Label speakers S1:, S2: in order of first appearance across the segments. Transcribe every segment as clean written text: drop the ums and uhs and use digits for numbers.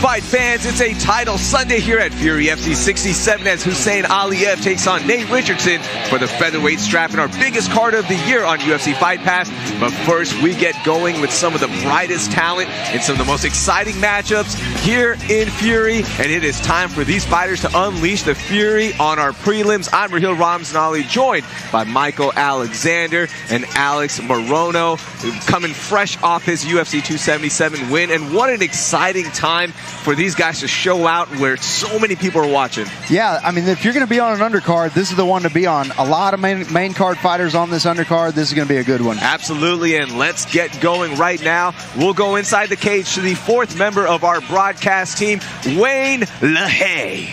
S1: Fight fans, it's a title Sunday here at Fury FC 67 as Hussein Aliyev takes on Nate Richardson for the featherweight strap in our biggest card of the year on UFC Fight Pass. But first, we get going with some of the brightest talent and some of the most exciting matchups here in Fury. And it is time for these fighters to unleash the fury on our prelims. I'm Raheel Ramzanali, joined by Michael Alexander and Alex Morono, coming fresh off his UFC 277 win. And what an exciting time for these guys to show out where so many people are watching.
S2: Yeah, I mean, if you're going to be on an undercard, this is the one to be on. A lot of main card fighters on this undercard. This is going to be a good one.
S1: Absolutely, and let's get going right now. We'll go inside the cage to the fourth member of our broadcast team, Wayne LaHaye.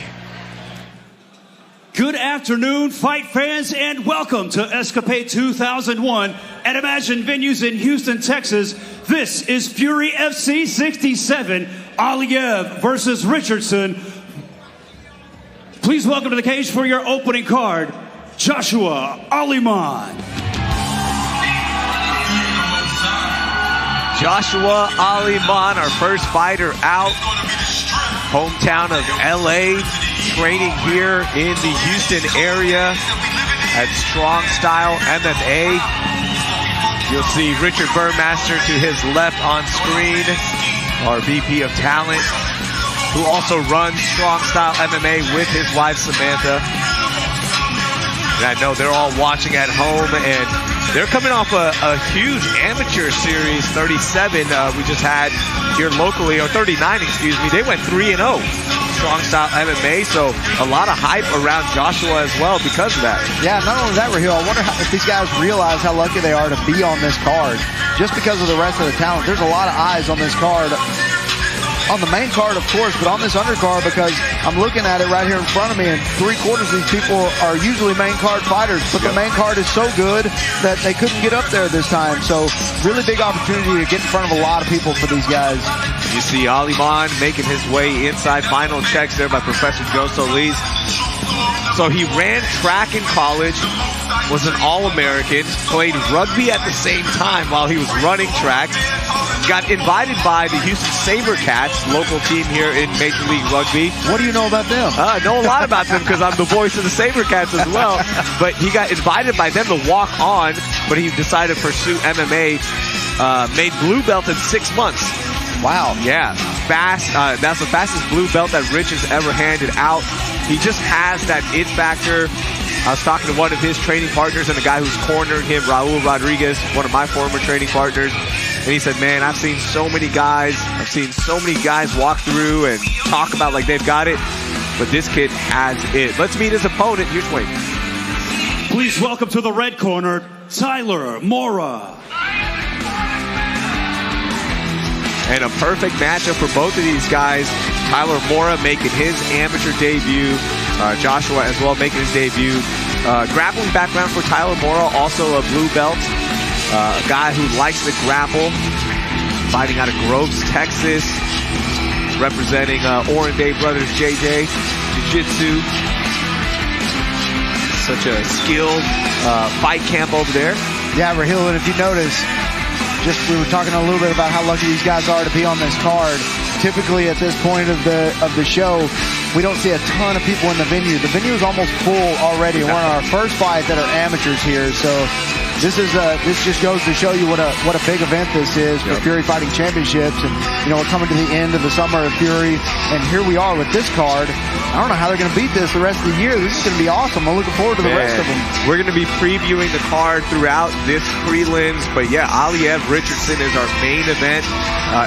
S3: Good afternoon, fight fans, and welcome to Escapade 2001 at Imagine Venues in Houston, Texas. This is Fury FC 67, Aliyev versus Richardson. Please welcome to the cage for your opening card, Joshua Alimond.
S1: Joshua Alimond, our first fighter out, hometown of LA, training here in the Houston area at Strong Style MMA. You'll see Richard Burmaster to his left on screen, our VP of Talent, who also runs Strong Style MMA with his wife Samantha. And I know they're all watching at home, and they're coming off a huge amateur series, 37 we just had here locally, or 39, excuse me. They went 3-0, Strong Style MMA, so a lot of hype around Joshua as well because of that.
S2: Yeah, not only that, Raheel, I wonder if these guys realize how lucky they are to be on this card. Just because of the rest of the talent, there's a lot of eyes on this card. On the main card, of course, but on this undercard, because I'm looking at it right here in front of me, and 3/4 of these people are usually main card fighters, but the main card is so good that they couldn't get up there this time. So really big opportunity to get in front of a lot of people for these guys.
S1: You see Alimond making his way inside. Final checks there by Professor Joe Solis. So he ran track in college, was an All-American, played rugby at the same time while he was running track. Got invited by the Houston SaberCats, local team here in Major League Rugby.
S2: What do you know about them?
S1: I know a lot about them because I'm the voice of the SaberCats as well. But he got invited by them to walk on, but he decided to pursue MMA. Made blue belt in 6 months.
S2: Wow.
S1: Yeah, fast. That's the fastest blue belt that Rich has ever handed out. He just has that it factor. I was talking to one of his training partners and the guy who's cornering him, Raul Rodriguez, one of my former training partners. And he said, man, I've seen so many guys walk through and talk about like they've got it, but this kid has it. Let's meet his opponent. Here's Wayne.
S3: Please welcome to the red corner, Tyler Mora.
S1: And a perfect matchup for both of these guys. Tyler Mora making his amateur debut. Joshua as well making his debut. Grappling background for Tyler Mora, also a blue belt. A guy who likes to grapple. Fighting out of Groves, Texas. Representing Orenday Brothers JJ. Jiu-Jitsu. Such a skilled fight camp over there.
S2: Yeah, Raheel, and if you notice, we were talking a little bit about how lucky these guys are to be on this card. Typically at this point of the show, we don't see a ton of people in the venue. The venue is almost full already. We're on our first fight that are amateurs here, so this just goes to show you what a big event this is for Fury Fighting Championships. And you know, we're coming to the end of the summer of Fury, and here we are with this card. I don't know how they're going to beat this the rest of the year. This is going to be awesome. I'm looking forward to the rest of them.
S1: We're going to be previewing the card throughout this prelims, but yeah, Aliyev Richardson is our main event.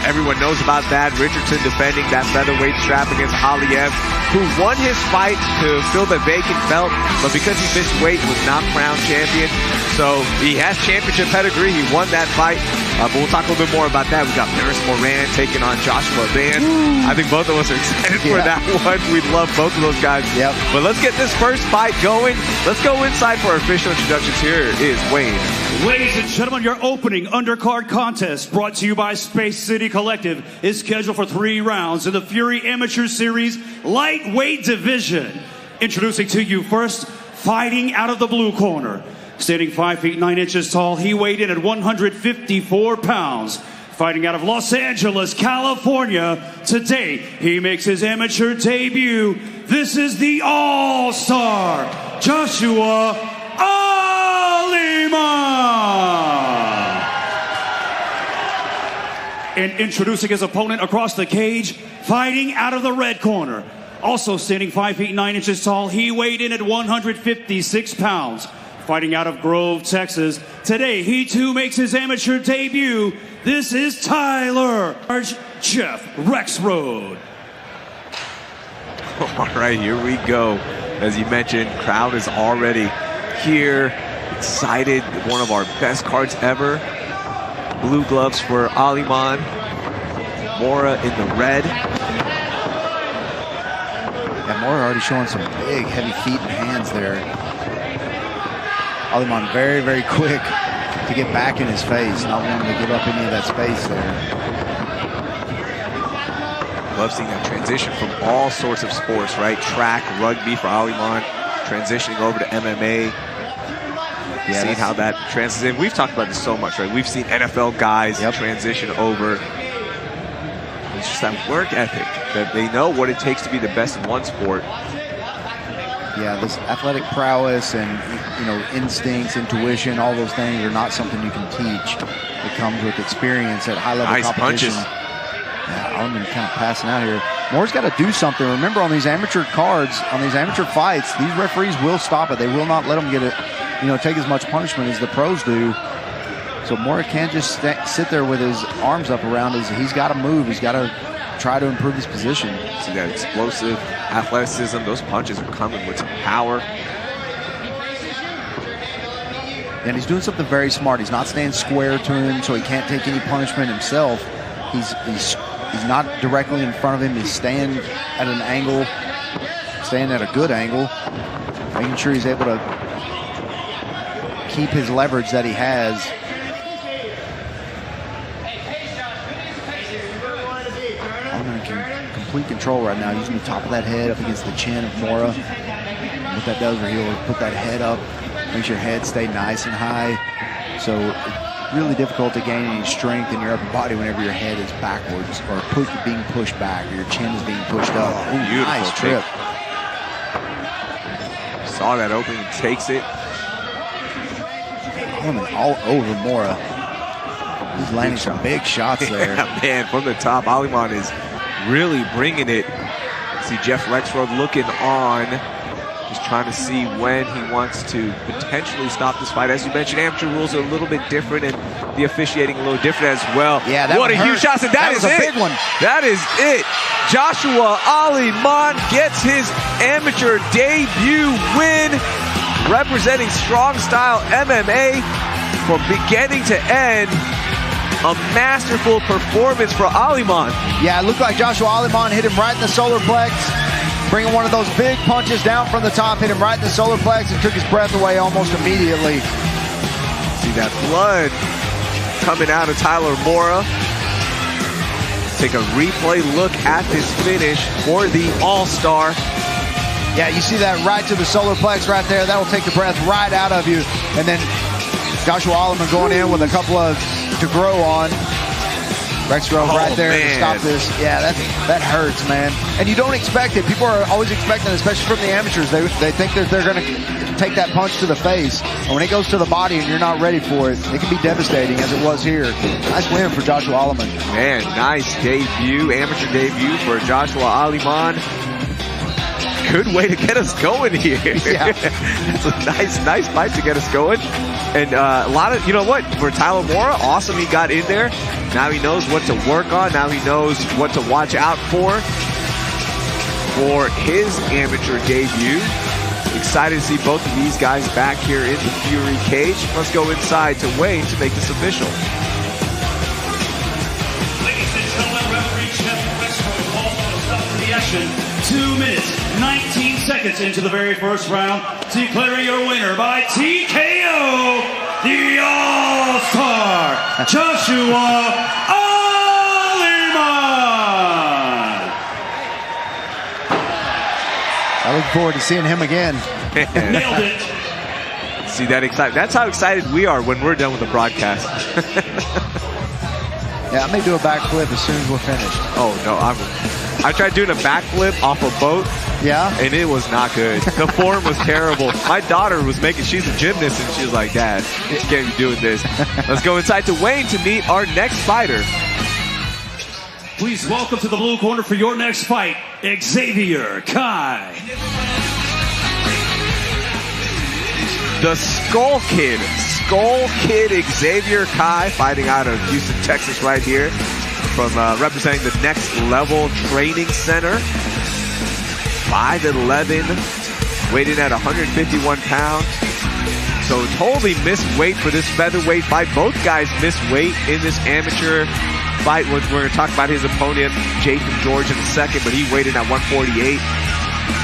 S1: Everyone knows about that. Richardson defending that featherweight strap against Aliyev, who won his fight to fill the vacant belt, but because he missed weight, was not crowned champion. So he has championship pedigree. He won that fight, but we'll talk a little bit more about that. We got Maris Moran taking on Joshua Van. I think both of us are excited for that one. We love both of those guys.
S2: Yep.
S1: But let's get this first fight going. Let's go inside for our official introductions. Here is Wayne.
S3: Ladies and gentlemen, your opening undercard contest, brought to you by Space City Collective, is scheduled for 3 rounds in the Fury Amateur Series lightweight division. Introducing to you first, fighting out of the blue corner. Standing 5 feet 9 inches tall, he weighed in at 154 pounds. Fighting out of Los Angeles, California, today he makes his amateur debut. This is the All-Star, Joshua Alimond. And introducing his opponent across the cage, fighting out of the red corner. Also standing 5 feet 9 inches tall, he weighed in at 156 pounds. Fighting out of Grove, Texas. Today, he too makes his amateur debut. This is Tyler Jeff Rexroad.
S1: All right, here we go. As you mentioned, crowd is already here. Excited. One of our best cards ever. Blue gloves for Alimond. Mora in the red.
S2: Yeah, Mora already showing some big, heavy feet and hands there. Alimond very, very quick to get back in his face, not wanting to give up any of that space there.
S1: Love seeing that transition from all sorts of sports, right? Track, rugby for Alimond, transitioning over to MMA. Yeah, seeing how that transitions in. We've talked about this so much, right? We've seen NFL guys transition over. It's just that work ethic, that they know what it takes to be the best in one sport.
S2: Yeah, this athletic prowess and, you know, instincts, intuition, all those things are not something you can teach. It comes with experience at high-level competition.
S1: Punches.
S2: Yeah, Alimond kind of passing out here. Mora's got to do something. Remember, on these amateur cards, on these amateur fights, these referees will stop it. They will not let them get it, you know, take as much punishment as the pros do. So Mora can't just sit there with his arms up around his. He's got to move. He's got to try to improve his position.
S1: See that explosive athleticism. Those punches are coming with some power.
S2: And he's doing something very smart. He's not staying square to him, so he can't take any punishment himself. He's not directly in front of him. He's staying at an angle, staying at a good angle, making sure he's able to keep his leverage that he has. Complete control right now, using the top of that head up against the chin of Mora. What that does, where he'll put that head up, makes your head stay nice and high. So it's really difficult to gain any strength in your upper body whenever your head is backwards or being pushed back, or your chin is being pushed up.
S1: Ooh,
S2: nice trip.
S1: Saw that opening, takes it.
S2: All over Mora. He's landing some big shots there.
S1: Yeah, man, from the top, Alimond is really bringing it. See Jeff Rexroad looking on, just trying to see when he wants to potentially stop this fight. As you mentioned, amateur rules are a little bit different, and the officiating a little different as well.
S2: Yeah, that
S1: what a huge shot! And that is
S2: a
S1: it.
S2: Big one.
S1: That is it. Joshua Alimond gets his amateur debut win, representing Strong Style MMA from beginning to end. A masterful performance for Alimond.
S2: Yeah, it looked like Joshua Alimond hit him right in the solar plex, bringing one of those big punches down from the top, hit him right in the solar plex, and took his breath away almost immediately.
S1: See that blood coming out of Tyler Mora. Take a replay look at this finish for the All-Star.
S2: Yeah, you see that right to the solar plex right there. That'll take the breath right out of you. And then Joshua Alimond going in with a couple of to grow on. Rexroad right there to stop this. Yeah, that hurts, man. And you don't expect it. People are always expecting it, especially from the amateurs. They think that they're going to take that punch to the face. And when it goes to the body and you're not ready for it, it can be devastating, as it was here. Nice win for Joshua Alimond.
S1: Man, nice debut, amateur debut for Joshua Alimond. Good way to get us going here.
S2: Yeah.
S1: It's a nice fight to get us going. And a lot of, you know what, for Tyler Mora, awesome he got in there. Now he knows what to work on. Now he knows what to watch out for his amateur debut. Excited to see both of these guys back here in the Fury cage. Let's go inside to Wayne to make this official.
S3: Ladies and gentlemen, referee Jeff Rexroad calls for the stop to the action. 2 minutes, 19 seconds into the very first round, declaring your winner by TKO, the All-Star, Joshua Alimond.
S2: I look forward to seeing him again.
S3: Nailed it.
S1: See that excitement? That's how excited we are when we're done with the broadcast.
S2: Yeah, I may do a backflip as soon as we're finished.
S1: Oh, no. I tried doing a backflip off a boat.
S2: Yeah?
S1: And it was not good. The form was terrible. My daughter was she's a gymnast, and she was like, Dad, you can't be doing this. Let's go inside to Wayne to meet our next fighter.
S3: Please welcome to the blue corner for your next fight, Xavier Kai.
S1: The Skull Kid Xavier Kai, fighting out of Houston, Texas right here, from representing the Next Level Training Center. 5'11", weighed in at 151 pounds. So totally missed weight for this featherweight fight. Both guys missed weight in this amateur fight. We're going to talk about his opponent, Jason George, in a second, but he weighed in at 148.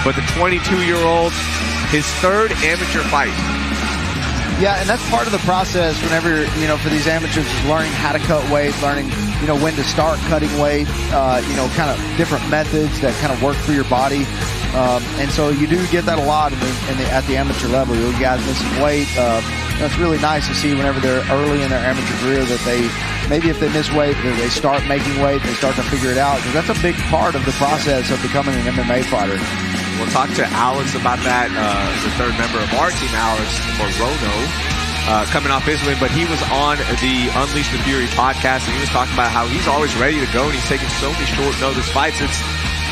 S1: But the 22-year-old, his third amateur fight.
S2: Yeah, and that's part of the process whenever, for these amateurs is learning how to cut weight, learning, when to start cutting weight, kind of different methods that kind of work for your body. And so you do get that a lot at the amateur level. You guys missing weight. It's really nice to see whenever they're early in their amateur career that maybe if they miss weight, that they start making weight, they start to figure it out. Because that's a big part of the process of becoming an MMA fighter.
S1: We'll talk to Alex about that, the third member of our team, Alex Morono, coming off his win. But he was on the Unleash the Fury podcast, and he was talking about how he's always ready to go, and he's taking so many short notice fights. You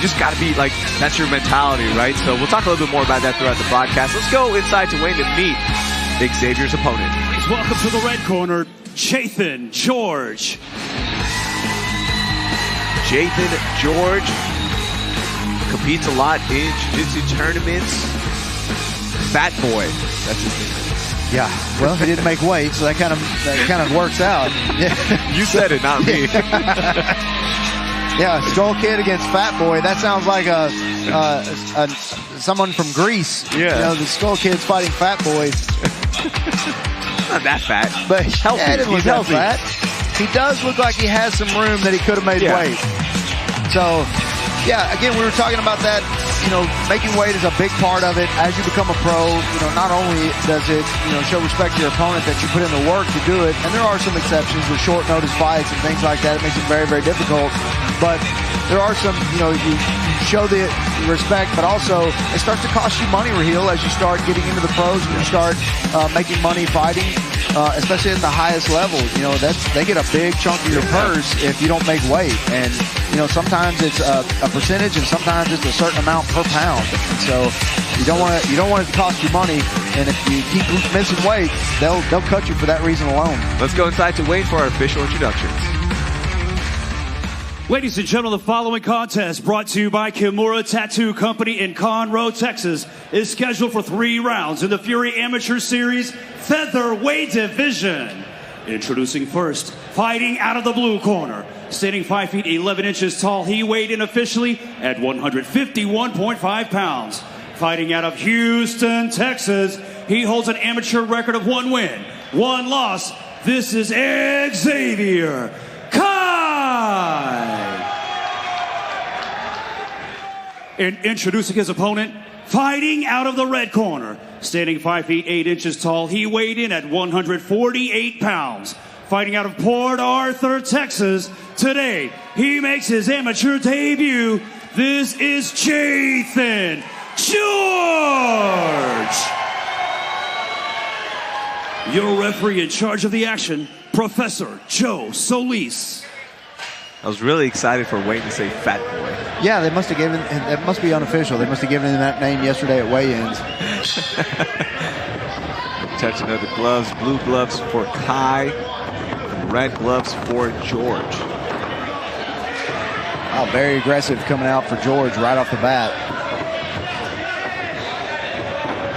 S1: just got to be like, that's your mentality, right? So we'll talk a little bit more about that throughout the broadcast. Let's go inside to Wayne to meet Xavier's opponent.
S3: Please welcome to the red corner, Jathan George.
S1: Jathan George competes a lot in jiu-jitsu tournaments. Fat boy, that's his name.
S2: Yeah, well, he didn't make weight, so that kind of works out. Yeah.
S1: You said it, not me.
S2: Yeah, Skull Kid against Fat Boy. That sounds like someone from Greece.
S1: Yeah.
S2: The Skull Kid's fighting Fat Boy.
S1: Not that fat,
S2: but
S1: healthy.
S2: Yeah, he doesn't look that fat. He does look like he has some room that he could have made weight. So, yeah, again, we were talking about that. Making weight is a big part of it. As you become a pro, not only does it, show respect to your opponent that you put in the work to do it, and there are some exceptions with short notice fights and things like that. It makes it very, very difficult. But there are some, you show the respect, but also it starts to cost you money, Raheel, as you start getting into the pros and you start making money fighting, especially at the highest levels. They get a big chunk of your purse if you don't make weight. And, sometimes it's a percentage and sometimes it's a certain amount per pound. And so you don't want it to cost you money. And if you keep missing weight, they'll cut you for that reason alone.
S1: Let's go inside to Wayne for our official introductions.
S3: Ladies and gentlemen, the following contest, brought to you by Mora Tattoo Company in Conroe, Texas, is scheduled for 3 rounds in the Fury Amateur Series Featherweight Division. Introducing first, fighting out of the blue corner, standing 5 feet 11 inches tall, he weighed in officially at 151.5 pounds. Fighting out of Houston, Texas, he holds an amateur record of 1 win, 1 loss. This is Xavier Kai. And introducing his opponent, fighting out of the red corner, standing 5 feet 8 inches tall, he weighed in at 148 pounds. Fighting out of Port Arthur, Texas, today he makes his amateur debut. This is Jathan George. Your referee in charge of the action, Professor Joe Solis.
S1: I was really excited for Wayne to say Fat Boy.
S2: Yeah, they must have given, it must be unofficial. They must have given him that name yesterday at weigh-ins.
S1: Touching of the gloves, blue gloves for Kai, red gloves for George.
S2: Oh, very aggressive coming out for George right off the bat.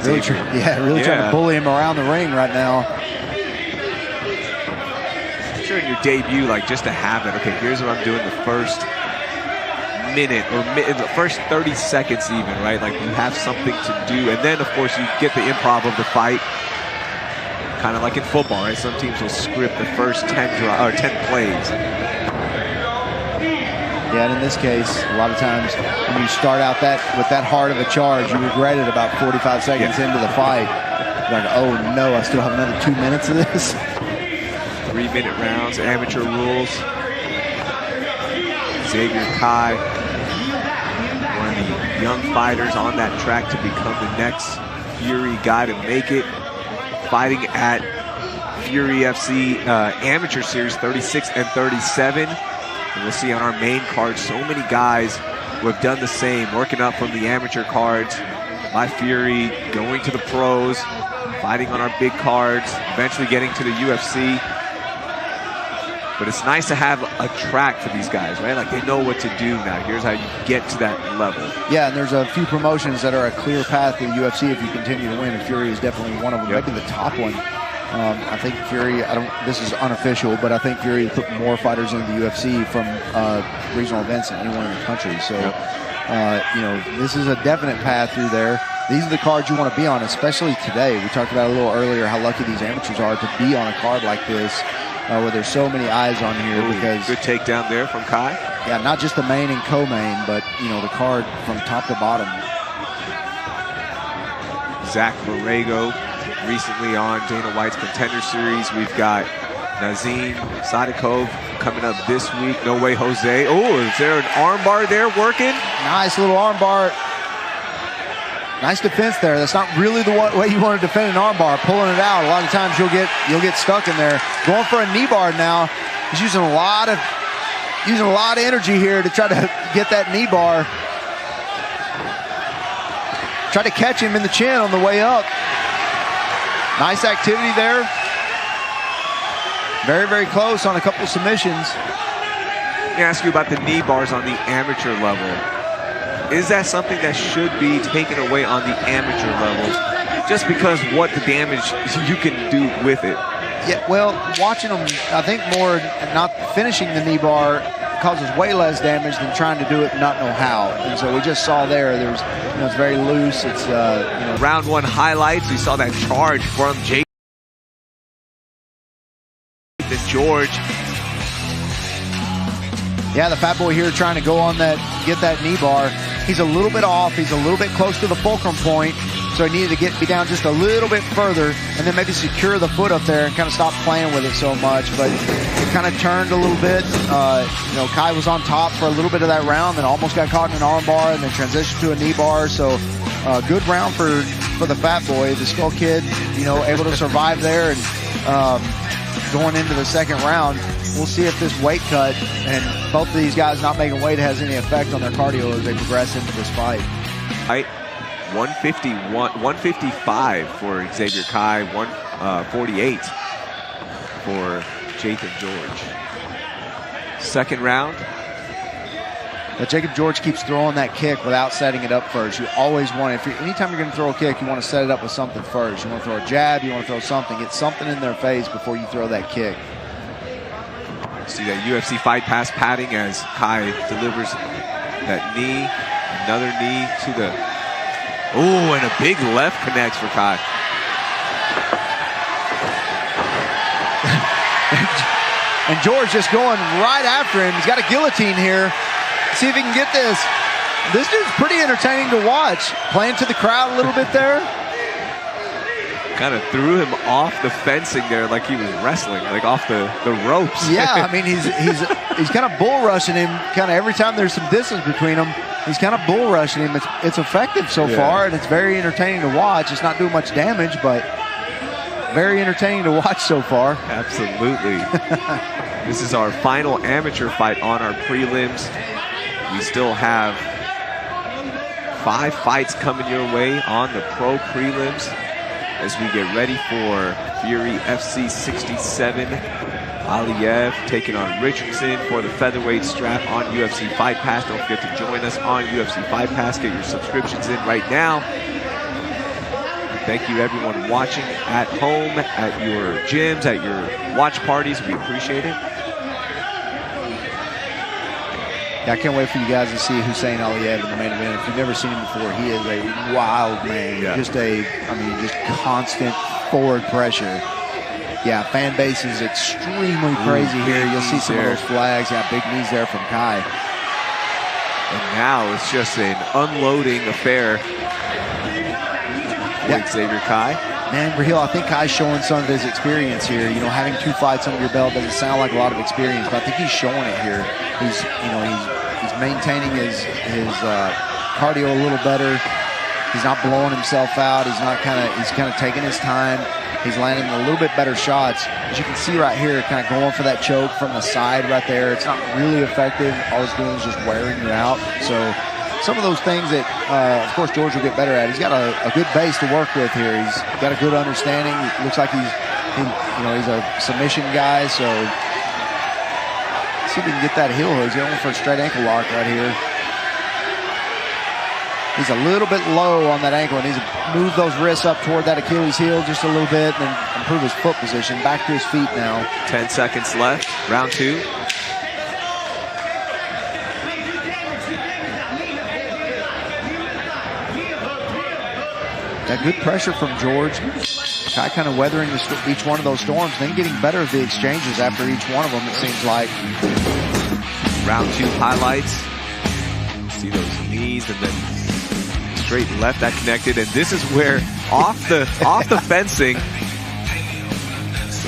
S2: Really trying to bully him around the ring right now.
S1: Sure, in your debut, just to have it. Okay, here's what I'm doing the first minute or the first 30 seconds even, right? You have something to do, and then of course you get the improv of the fight. Kind of like in football, right? Some teams will script the first 10 plays.
S2: Yeah, and in this case, a lot of times when you start out with that hard of a charge, you regret it about 45 seconds into the fight. You're like, oh no, I still have another 2 minutes of this.
S1: 3-minute rounds, amateur rules. Xavier Kai, one of the young fighters on that track to become the next Fury guy to make it, fighting at Fury FC Amateur Series 36 and 37. And we'll see on our main card so many guys who have done the same, working up from the amateur cards, by Fury, going to the pros, fighting on our big cards, eventually getting to the UFC. But it's nice to have a track for these guys, right? Like, they know what to do now. Here's how you get to that level. Yeah, and there's a few promotions that are a clear path to the UFC if you continue to win, and Fury is definitely one of them. Yep. Maybe the top one. I think Fury, this is unofficial, but I think Fury put more fighters into the UFC from regional events than anyone in the country. So, you know, this is a definite path through there. These are the cards you want to be on, especially today. We talked about a little earlier how lucky these amateurs are to be on a card like this, where there's so many eyes on here. Because good takedown there from Kai. Yeah, not just the main and co-main, but, you know, the card from top to bottom. Zach Borrego, recently on Dana White's Contender Series. We've got Nazim Sadikov coming up this week. No Way Jose. Oh, is there an armbar there working? Nice little armbar. Nice defense there. That's not really the way you want to defend an armbar. Pulling it out. A lot of times you'll get stuck in there. Going for a knee bar now. He's using a lot of energy here to try to get that knee bar. Try to catch him in the chin on the way up. Nice activity there. Very, very close on a couple submissions. Let me ask you about the knee bars on the amateur level. Is that something that should be taken away on the amateur level? Just because what the damage you can do with it. Yeah, well, watching them, I think more not finishing the knee bar causes way less damage than trying to do it and not know how. And so we just saw there, there's, you know, it's very loose. It's, you know. Round one highlights, we saw that charge from Jake and George. Yeah, the fat boy here trying to go on that, get that knee bar. He's a little bit off. He's a little bit close to the fulcrum point. So he needed to be down just a little bit further and then maybe secure the foot up there and kind of stop playing with it so much. But it kind of turned a little bit. You know, Kai was on top for a little bit of that round, then almost got caught in an arm bar and then transitioned to a knee bar. So good round for the fat boy, the Skull Kid, you know, able to survive there. And going into the second round, we'll see if this weight cut and both of these guys not making weight has any effect on their cardio as they progress into this fight. 155 for Xavier Kai, 148 for Jacob George. Second round. But Jacob George keeps throwing that kick without setting it up first. You always want, anytime you're going to throw a kick, you want to set it up with something first. You want to throw a jab, you want to throw something, get something in their face before you throw that kick. See that UFC Fight Pass padding as Kai delivers that knee, another knee to the... Oh, and a big left connects for Kai. And George just going right after him. He's got a guillotine here. See if he can get this. This dude's pretty entertaining to watch. Playing to the crowd a little bit there. Kind of threw him off the fencing there like he was wrestling, like off the ropes. Yeah, I mean, he's kind of bull rushing him kind of every time there's some distance between them. He's kind of bull rushing him. It's effective so far, and it's very entertaining to watch. It's not doing much damage, but very entertaining to watch so far. Absolutely. This is our final amateur fight on our prelims. We still have 5 fights coming your way on the pro prelims as we get ready for Fury FC 67. Aliyev taking on Richardson for the featherweight strap on UFC Fight Pass. Don't forget to join us on UFC Fight Pass. Get your subscriptions in right now. Thank you everyone watching at home, at your gyms, at your watch parties. We appreciate it. Yeah, I can't wait for you guys to see Hussein Aliyev in the main event. If you've never seen him before, he is a wild man. Yeah. Just constant forward pressure. Yeah, fan base is extremely crazy here. You'll see some of those flags. Yeah, big knees there from Kai. And now it's just an unloading affair. Xavier Kai.
S2: Man, Raheel, I think Kai's showing some of his experience here. You know, having 2 fights under your belt doesn't sound like a lot of experience, but I think he's showing it here. He's maintaining his cardio a little better. He's not blowing himself out. He's kind of taking his time. He's landing a little bit better shots. As you can see right here, kind of going for that choke from the side right there. It's not really effective. All it's doing is just wearing you out. So some of those things that, of course, George will get better at. He's got a good base to work with here. He's got a good understanding. It looks like he's a submission guy. So let's see if we can get that heel hook. He's going for a straight ankle lock right here. He's a little bit low on that ankle and needs to move those wrists up toward that Achilles heel just a little bit and improve his foot position. Back to his feet now.
S1: 10 seconds left, round 2.
S2: Got good pressure from George. Kai kind of weathering each one of those storms, then getting better at the exchanges after each one of them, it seems like.
S1: Round 2 highlights. See those knees and then straight left that connected, and this is where off the fencing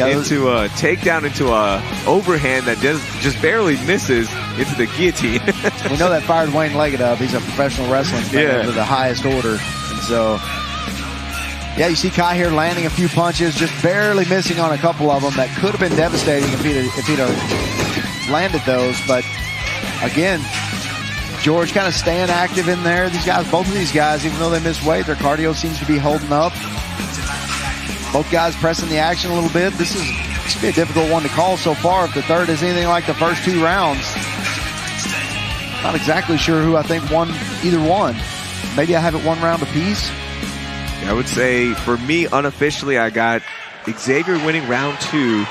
S1: into a takedown into a overhand that just barely misses into the guillotine.
S2: We know that fired Wayne Leggett up. He's a professional wrestling fan to the highest order, and so yeah, you see Kai here landing a few punches, just barely missing on a couple of them that could have been devastating if he'd have landed those. But again, George kind of staying active in there. These guys, both of these guys, even though they miss weight, their cardio seems to be holding up. Both guys pressing the action a little bit. This is going to be a difficult one to call so far. If the third is anything like the first 2 rounds, not exactly sure who I think won either one. Maybe I have it 1 round apiece.
S1: I would say, for me, unofficially, I got Xavier winning round 2,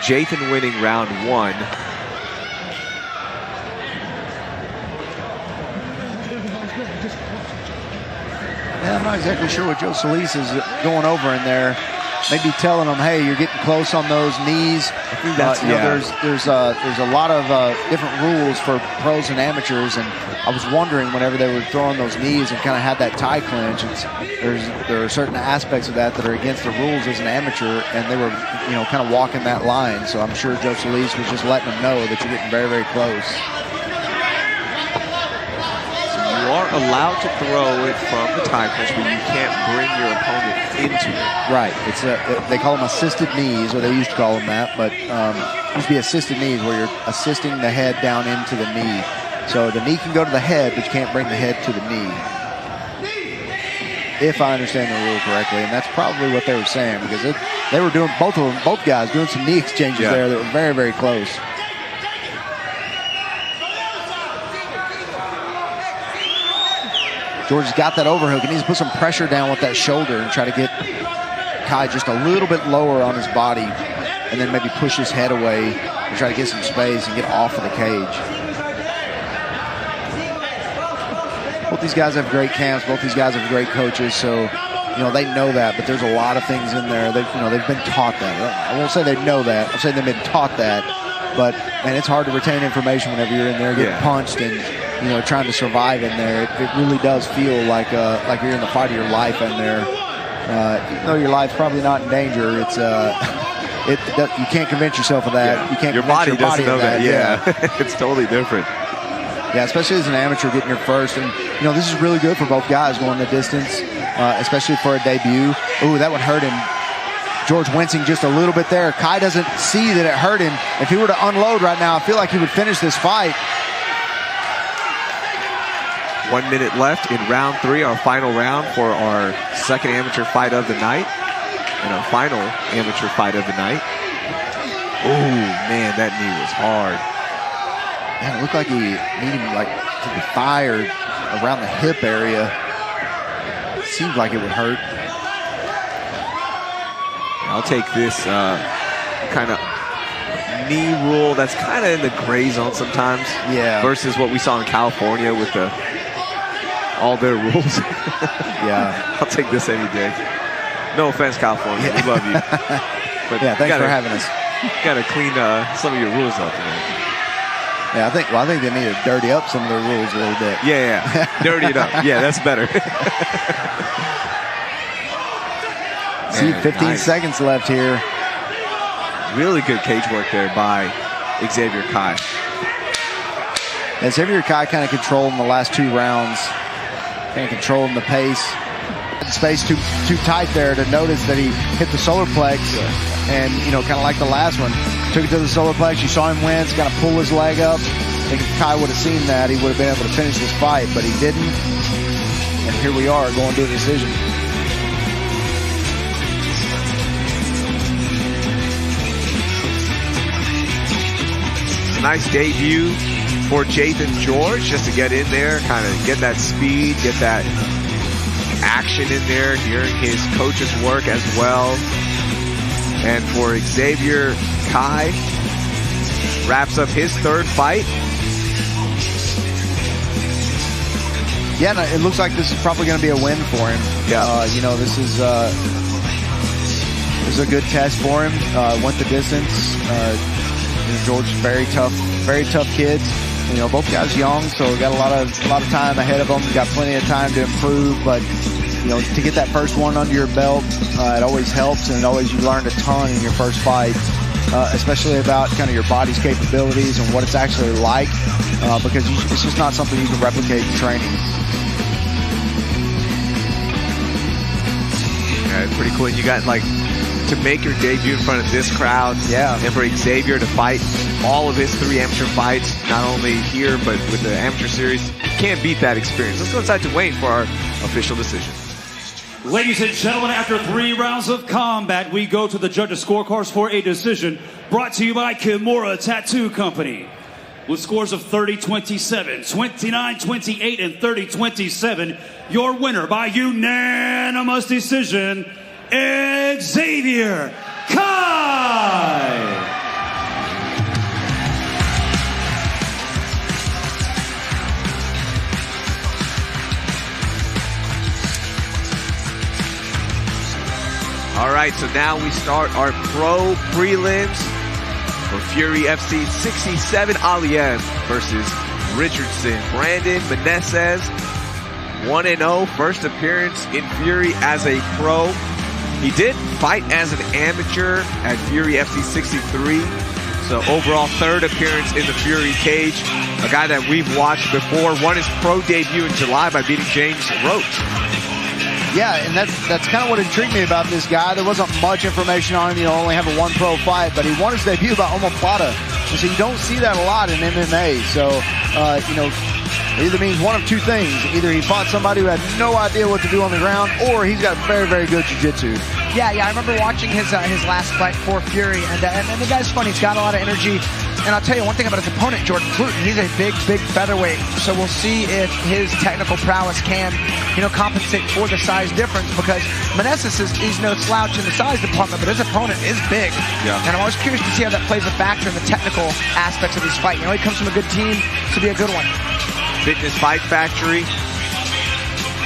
S1: Jathan winning round 1.
S2: Yeah, I'm not exactly sure what Joe Solis is going over in there. Maybe telling them, hey, you're getting close on those knees. There's a lot of different rules for pros and amateurs, and I was wondering whenever they were throwing those knees and kind of had that tie clinch, there are certain aspects of that are against the rules as an amateur, and they were kind of walking that line. So I'm sure Joe Solis was just letting them know that you're getting very, very close.
S1: You are allowed to throw it from the tie clinch, but you can't bring your opponent into it.
S2: Right. It's they call them assisted knees, or they used to call them that, but it used to be assisted knees where you're assisting the head down into the knee. So the knee can go to the head, but you can't bring the head to the knee. If I understand the rule correctly, and that's probably what they were saying, because they were doing, both guys doing some knee exchanges there that were very, very close. George has got that overhook. He needs to put some pressure down with that shoulder and try to get Kai just a little bit lower on his body, and then maybe push his head away and try to get some space and get off of the cage. Both these guys have great camps. Both these guys have great coaches, so they know that. But there's a lot of things in there. They've been taught that. I won't say they know that. I'm saying they've been taught that. But man, it's hard to retain information whenever you're in there getting punched and trying to survive in there. It really does feel like you're in the fight of your life in there. Even though your life's probably not in danger, it's you can't convince yourself of that. You can't.
S1: Your body doesn't know that. Yeah. It's totally different.
S2: Yeah, especially as an amateur getting your first, and this is really good for both guys going the distance, especially for a debut. Ooh, that would hurt him. George wincing just a little bit there. Kai doesn't see that it hurt him. If he were to unload right now, I feel like he would finish this fight.
S1: 1 minute left in round 3, our final round for our second amateur fight of the night, and our final amateur fight of the night. Oh man, that knee was hard.
S2: Man, it looked like he needed him to the thigh or around the hip area. It seemed like it would hurt.
S1: I'll take this kind of knee rule that's kind of in the gray zone sometimes.
S2: Yeah.
S1: Versus what we saw in California with all their rules.
S2: Yeah.
S1: I'll take this any day. No offense, California. We love you. But
S2: yeah, thanks for having us.
S1: Got to clean some of your rules up today.
S2: Yeah, I think they need to dirty up some of their rules a little bit.
S1: Yeah. Dirty it up. Yeah, that's better.
S2: See, 15 seconds left here.
S1: Really good cage work there by Xavier Kai.
S2: And Xavier Kai kind of controlling the last 2 rounds, kind of controlling the pace. The space too tight there to notice that he hit the solar plex, and kind of like the last one, took it to the solar plex. You saw him wince, kind of pull his leg up. I think if Kai would have seen that, he would have been able to finish this fight, but he didn't. And here we are going to a decision.
S1: Nice debut for Jathan George, just to get in there, kind of get that speed, get that action in there, hearing his coach's work as well. And for Xavier Kai, wraps up his 3rd fight.
S2: Yeah, no, it looks like this is probably going to be a win for him.
S1: Yeah.
S2: This is a good test for him. Went the distance. George is very tough kids. Both guys young, so got a lot of time ahead of them. Got plenty of time to improve, but to get that first one under your belt, it always helps, and you learn a ton in your first fight, especially about kind of your body's capabilities and what it's actually like, because it's just not something you can replicate in training.
S1: Yeah, it's pretty cool. And you got to make your debut in front of this crowd.
S2: Yeah.
S1: And for Xavier to fight all of his 3 amateur fights, not only here, but with the amateur series. You can't beat that experience. Let's go inside to Wayne for our official decision.
S3: Ladies and gentlemen, after 3 rounds of combat, we go to the judges' scorecards for a decision brought to you by Mora Tattoo Company. With scores of 30-27, 29-28, and 30-27, your winner by unanimous decision, Xavier Kai.
S1: All right, so now we start our pro prelims for Fury FC 67 Alimond versus Richardson. Brandon Meneses, 1-0, first appearance in Fury as a pro. He did fight as an amateur at Fury FC 63. So overall 3rd appearance in the Fury cage. A guy that we've watched before, won his pro debut in July by beating James Roach.
S2: Yeah, and that's kind of what intrigued me about this guy. There wasn't much information on him, only have a 1 pro fight, but he won his debut by omoplata. And so you don't see that a lot in MMA. So, it either means one of 2 things. Either he fought somebody who had no idea what to do on the ground, or he's got very, very good jiu-jitsu.
S4: Yeah, I remember watching his last fight for Fury, and the guy's funny. He's got a lot of energy. And I'll tell you one thing about his opponent, Jordan Pluton. He's a big featherweight. So we'll see if his technical prowess can, compensate for the size difference, because Meneses he's no slouch in the size department, but his opponent is big.
S1: Yeah. And
S4: I'm always curious to see how that plays a factor in the technical aspects of his fight. He comes from a good team, so be a good one.
S1: Fitness Fight Factory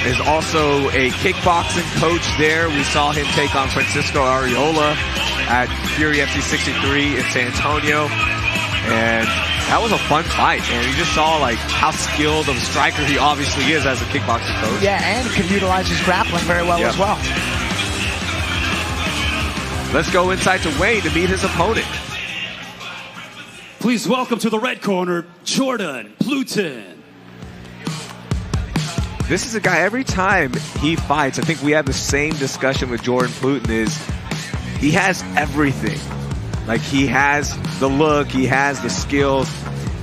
S1: is also a kickboxing coach there. We saw him take on Francisco Ariola at Fury FC 63 in San Antonio. And that was a fun fight, and you just saw how skilled of a striker he obviously is as a kickboxing coach.
S4: Yeah, and can utilize his grappling very well as well.
S1: Let's go inside to Wayne to meet his opponent.
S3: Please welcome to the red corner, Jordan Pluton.
S1: This is a guy, every time he fights, I think we have the same discussion with Jordan Pluton, is he has everything. He has the look, he has the skills,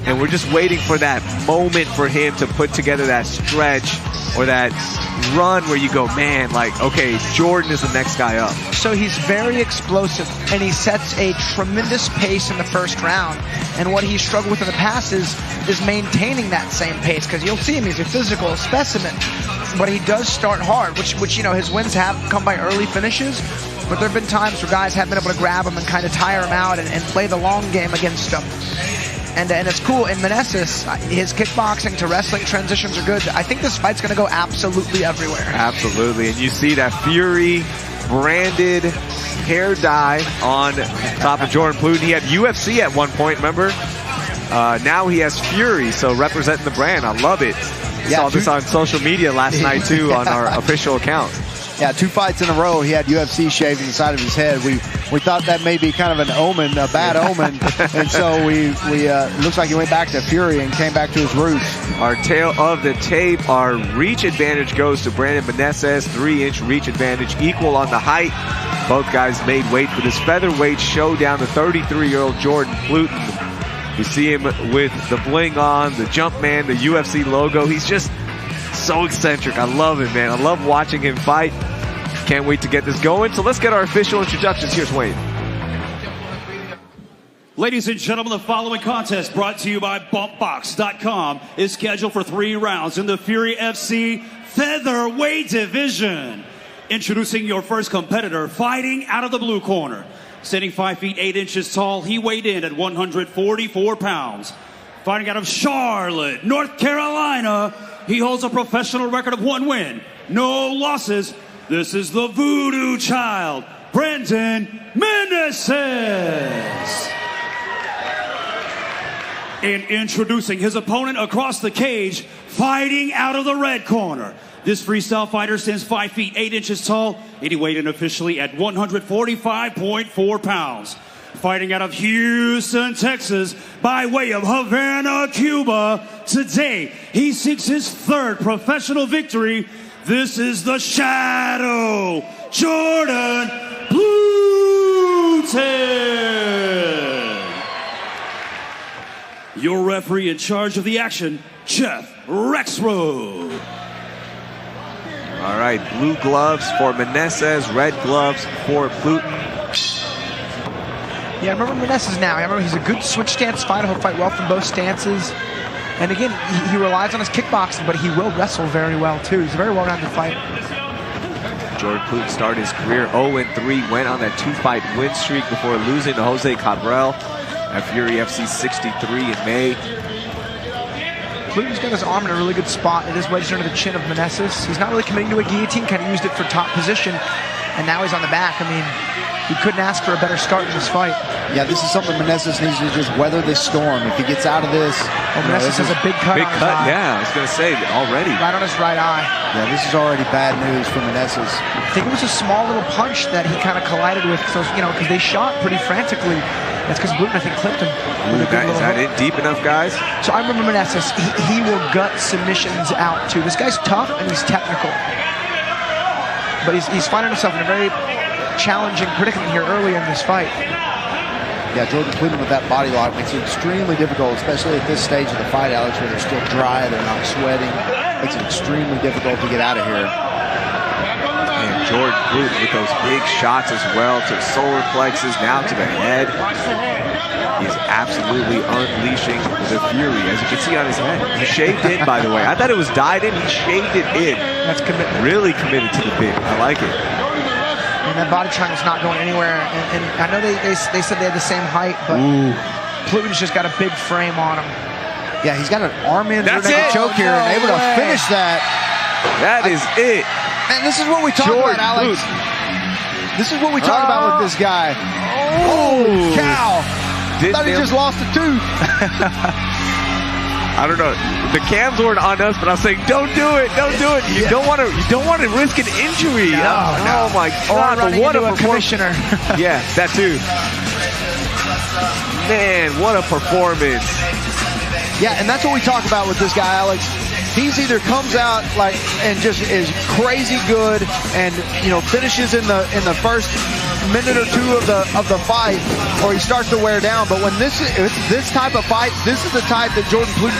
S1: and we're just waiting for that moment for him to put together that stretch or that run where you go, man, okay, Jordan is the next guy up.
S4: So he's very explosive, and he sets a tremendous pace in the first round. And what he's struggled with in the past is maintaining that same pace, because you'll see him, he's a physical specimen, but he does start hard, which his wins have come by early finishes. But there have been times where guys have been able to grab him and kind of tire him out and play the long game against him. And it's cool. In Meneses, his kickboxing to wrestling transitions are good. I think this fight's going to go absolutely everywhere.
S1: Absolutely. And you see that Fury branded hair dye on top of Jordan Pluton. He had UFC at one point, remember? Now he has Fury, so representing the brand. I love it.
S2: Yeah,
S1: saw this on social media last night, too, on our official account.
S2: Yeah, 2 fights in a row, he had UFC shaved in the side of his head. We thought that may be kind of an omen, a bad omen, and so we looks like he went back to Fury and came back to his roots.
S1: Our tail of the tape, our reach advantage goes to Brandon Meneses, 3-inch reach advantage, equal on the height. Both guys made weight for this featherweight showdown. The 33-year-old Jordan Pluton. You see him with the bling on, the Jumpman, the UFC logo. He's just so eccentric. I love him, man. I love watching him fight. Can't wait to get this going. So let's get our official introductions. Here's Wayne.
S3: Ladies and gentlemen, the following contest brought to you by BumpBox.com is scheduled for 3 rounds in the Fury FC featherweight division. Introducing your first competitor, fighting out of the blue corner. Standing 5 feet 8 inches tall, he weighed in at 144 pounds. Fighting out of Charlotte, North Carolina, he holds a professional record of 1 win, no losses. This is the Voodoo Child, Brandon Meneses. And introducing his opponent across the cage, fighting out of the red corner. This freestyle fighter stands 5 feet 8 inches tall, and he weighed in officially at 145.4 pounds. Fighting out of Houston, Texas, by way of Havana, Cuba. Today, he seeks his 3rd professional victory. This is the Shadow, Jordan Pluton. Your referee in charge of the action, Jeff Rexroad.
S1: All right, blue gloves for Meneses, red gloves for Pluton.
S4: Yeah, I remember Meneses now. I remember he's a good switch stance fighter. He'll fight well from both stances. And again, he relies on his kickboxing, but he will wrestle very well, too. He's a very well-rounded fighter.
S1: Jordan Pluton started his career 0-3, went on that 2-fight win streak before losing to Jose Cabral at Fury FC 63 in May.
S4: Pluton's got his arm in a really good spot. It is wedged under the chin of Meneses. He's not really committing to a guillotine, kind of used it for top position, and now he's on the back. I mean, he couldn't ask for a better start in this fight.
S2: Yeah, this is something Meneses needs to just weather this storm. If he gets out of this...
S4: Meneses has a big cut on his eye.
S1: Yeah, I was going to say, already.
S4: Right on his right eye.
S2: Yeah, this is already bad news for Meneses.
S4: I think it was a small little punch that he kind of collided with, so, you know, because they shot pretty frantically. That's because Pluton, I think, clipped him.
S1: Is that it deep enough, guys?
S4: So I remember Meneses, he will gut submissions out, too. This guy's tough, and he's technical. But he's finding himself in a very challenging predicament here early in this fight.
S2: Yeah, Jordan Pluton with that body lock makes it extremely difficult, especially at this stage of the fight, Alex, where they're still dry, they're not sweating. Makes it extremely difficult to get out of here.
S1: And Jordan Pluton with those big shots as well to the solar plexus, now to the head. He's absolutely unleashing the fury, as you can see on his head. He shaved in, by the way. I thought it was dyed in. He shaved it in.
S4: That's commitment.
S1: Really committed to the bit. I like it.
S4: And that body triangle's not going anywhere. And I know they said they had the same height, but Pluton's just got a big frame on him.
S2: Yeah, he's got an arm in
S1: That's
S2: rear naked
S1: it.
S2: choke here and able to finish that.
S1: That is it.
S2: And this is what we talk
S1: Jordan
S2: about, Alex.
S1: Pluton.
S2: This is what we talk about with this guy. Holy cow. Thought he just lost a tooth.
S1: I don't know. The cams weren't on us, but I was saying, don't do it, don't do it. You don't want to risk an injury. Oh my God! What a
S4: commissioner.
S1: Yeah, that too. Man, what a performance.
S2: Yeah, and that's what we talk about with this guy, Alex. He's either comes out like and just is crazy good and finishes in the first minute or two of the fight, or he starts to wear down. But when this type of fight, this is the type that Jordan Pluton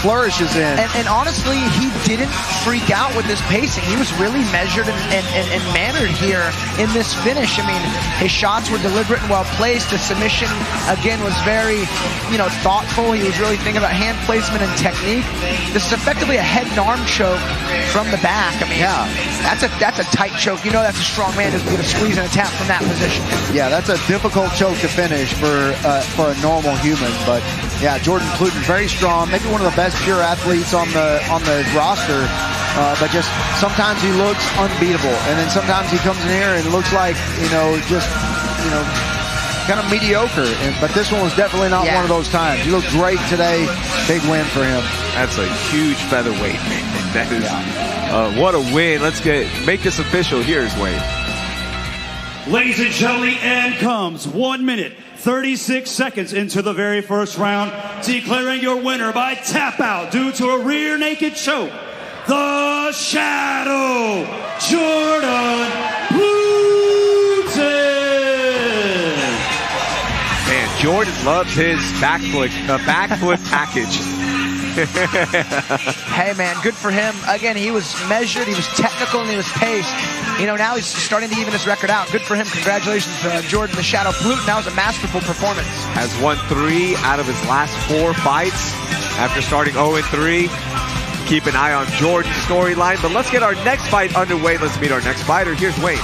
S2: flourishes in.
S4: And honestly, he didn't freak out with his pacing. He was really measured and mannered here in this finish. I mean, his shots were deliberate and well placed. The submission again was very thoughtful. He was really thinking about hand placement and technique. This is effectively a head and arm choke from the back. I mean,
S2: yeah,
S4: that's a tight choke. That's a strong man who's going to squeeze and attack from that position.
S2: Yeah, that's a difficult choke to finish for a normal human. But yeah, Jordan Pluton, very strong, maybe one of the best pure athletes on the roster. But just sometimes he looks unbeatable, and then sometimes he comes in here and looks like kind of mediocre. But this one was definitely not one of those times. You look great today. Big win for him.
S1: That's a huge featherweight, man. That is, what a win. Let's make this official. Here's Wade.
S3: Ladies and gentlemen, and comes 1 minute, 36 seconds into the very first round, declaring your winner by tap out due to a rear naked choke, the Shadow, Jordan Pluton.
S1: Man, Jordan loves his backflip package.
S4: Hey, man, good for him. Again, he was measured, he was technical, and he was paced. You know, now he's starting to even his record out. Good for him. Congratulations, Jordan the Shadow Pluton. That was a masterful performance.
S1: Has won 3 out of his last 4 fights after starting 0-3. Keep an eye on Jordan's storyline. But let's get our next fight underway. Let's meet our next fighter. Here's Wade.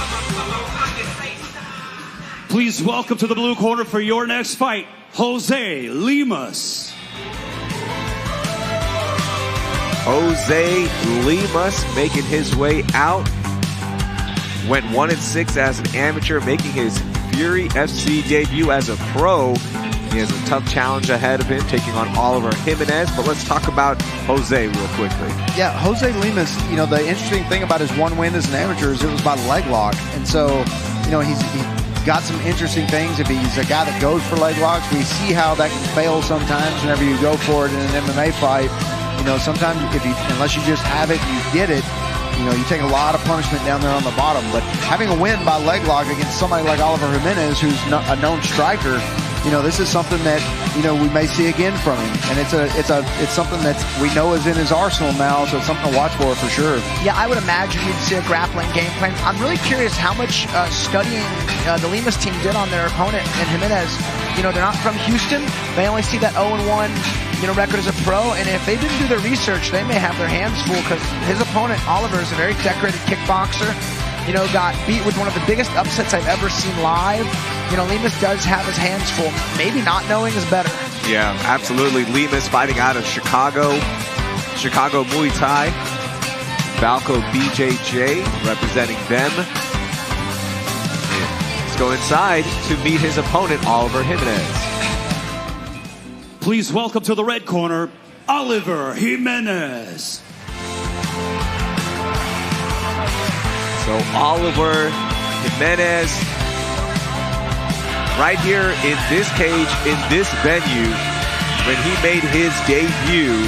S3: Please welcome to the blue corner for your next fight, Jose Limas.
S1: Jose Limas making his way out. Went 1-6 as an amateur, making his Fury FC debut as a pro. He has a tough challenge ahead of him, taking on Oliver Jimenez. But let's talk about Jose real quickly.
S2: Yeah, Jose Limas, you know, the interesting thing about his one win as an amateur is it was by leg lock. And so, you know, he's got some interesting things. If he's a guy that goes for leg locks, we see how that can fail sometimes whenever you go for it in an MMA fight. You know, sometimes unless you just have it and you get it, you know, you take a lot of punishment down there on the bottom. But having a win by leg lock against somebody like Oliver Jimenez, who's a known striker, you know, this is something that, you know, we may see again from him. And it's something that we know is in his arsenal now, so it's something to watch for sure.
S4: Yeah, I would imagine you'd see a grappling game plan. I'm really curious how much studying the Limas team did on their opponent in Jimenez. You know, they're not from Houston. They only see that 0-1, you know, record as a pro. And if they didn't do their research, they may have their hands full because his opponent, Oliver, is a very decorated kickboxer. You know, got beat with one of the biggest upsets I've ever seen live. You know, Limas does have his hands full. Maybe not knowing is better.
S1: Yeah, absolutely. Limas fighting out of Chicago Muay Thai. Balco BJJ representing them. Let's go inside to meet his opponent, Oliver Jimenez.
S3: Please welcome to the red corner, Oliver Jimenez.
S1: So Oliver Jimenez, right here in this cage, in this venue, when he made his debut,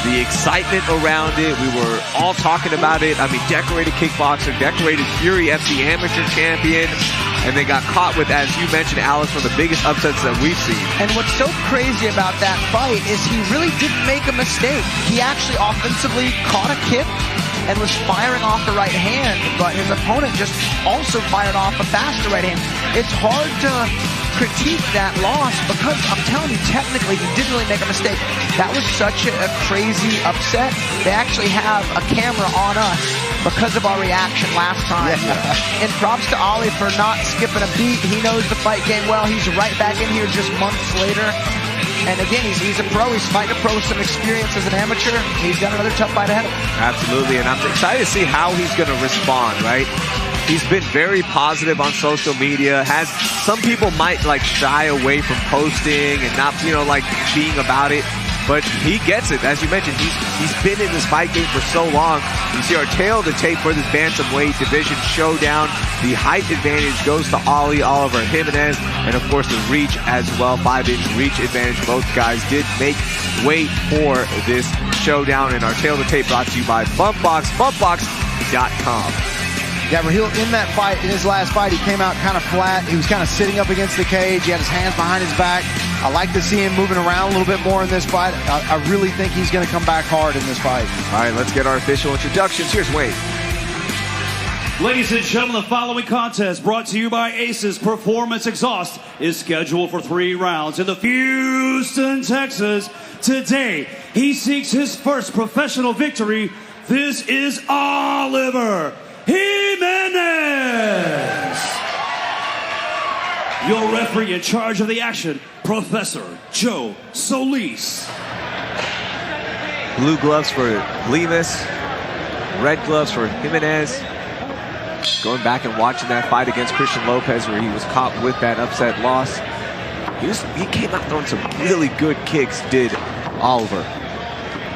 S1: the excitement around it, we were all talking about it. I mean, decorated kickboxer, decorated Fury FC amateur champion, and they got caught with, as you mentioned, Alex, one of the biggest upsets that we've seen.
S4: And what's so crazy about that fight is he really didn't make a mistake. He actually offensively caught a kick and was firing off the right hand, but his opponent just also fired off a faster right hand. It's hard to critique that loss because I'm telling you, technically, he didn't really make a mistake. That was such a crazy upset. They actually have a camera on us because of our reaction last time. Yeah. And props to Ollie for not skipping a beat. He knows the fight game well. He's right back in here just months later. And again, he's a pro. He's fighting a pro with some experience as an amateur. He's got another tough fight ahead of him.
S1: Absolutely, and I'm excited to see how he's going to respond, right? He's been very positive on social media. Some people might like shy away from posting and not, you know, like being about it. But he gets it. As you mentioned, he's been in this fight game for so long. You see our tail of the tape for this bantamweight division showdown. The height advantage goes to Oliver Jimenez, and of course the reach as well. 5-inch reach advantage. Both guys did make weight for this showdown. And our tail of the tape brought to you by Bumpbox, bumpbox.com.
S2: Yeah, in that fight, in his last fight, he came out kind of flat. He was kind of sitting up against the cage. He had his hands behind his back. I like to see him moving around a little bit more in this fight. I really think he's going to come back hard in this fight.
S1: All right, let's get our official introductions. Here's Wade.
S3: Ladies and gentlemen, the following contest, brought to you by Aces Performance Exhaust, is scheduled for 3 rounds in the Houston, Texas. Today, he seeks his first professional victory. This is Oliver Jimenez. Your referee in charge of the action, Professor Joe Solis.
S1: Blue gloves for Limas, red gloves for Jimenez. Going back and watching that fight against Christian Lopez where he was caught with that upset loss. he came out throwing some really good kicks, did Oliver.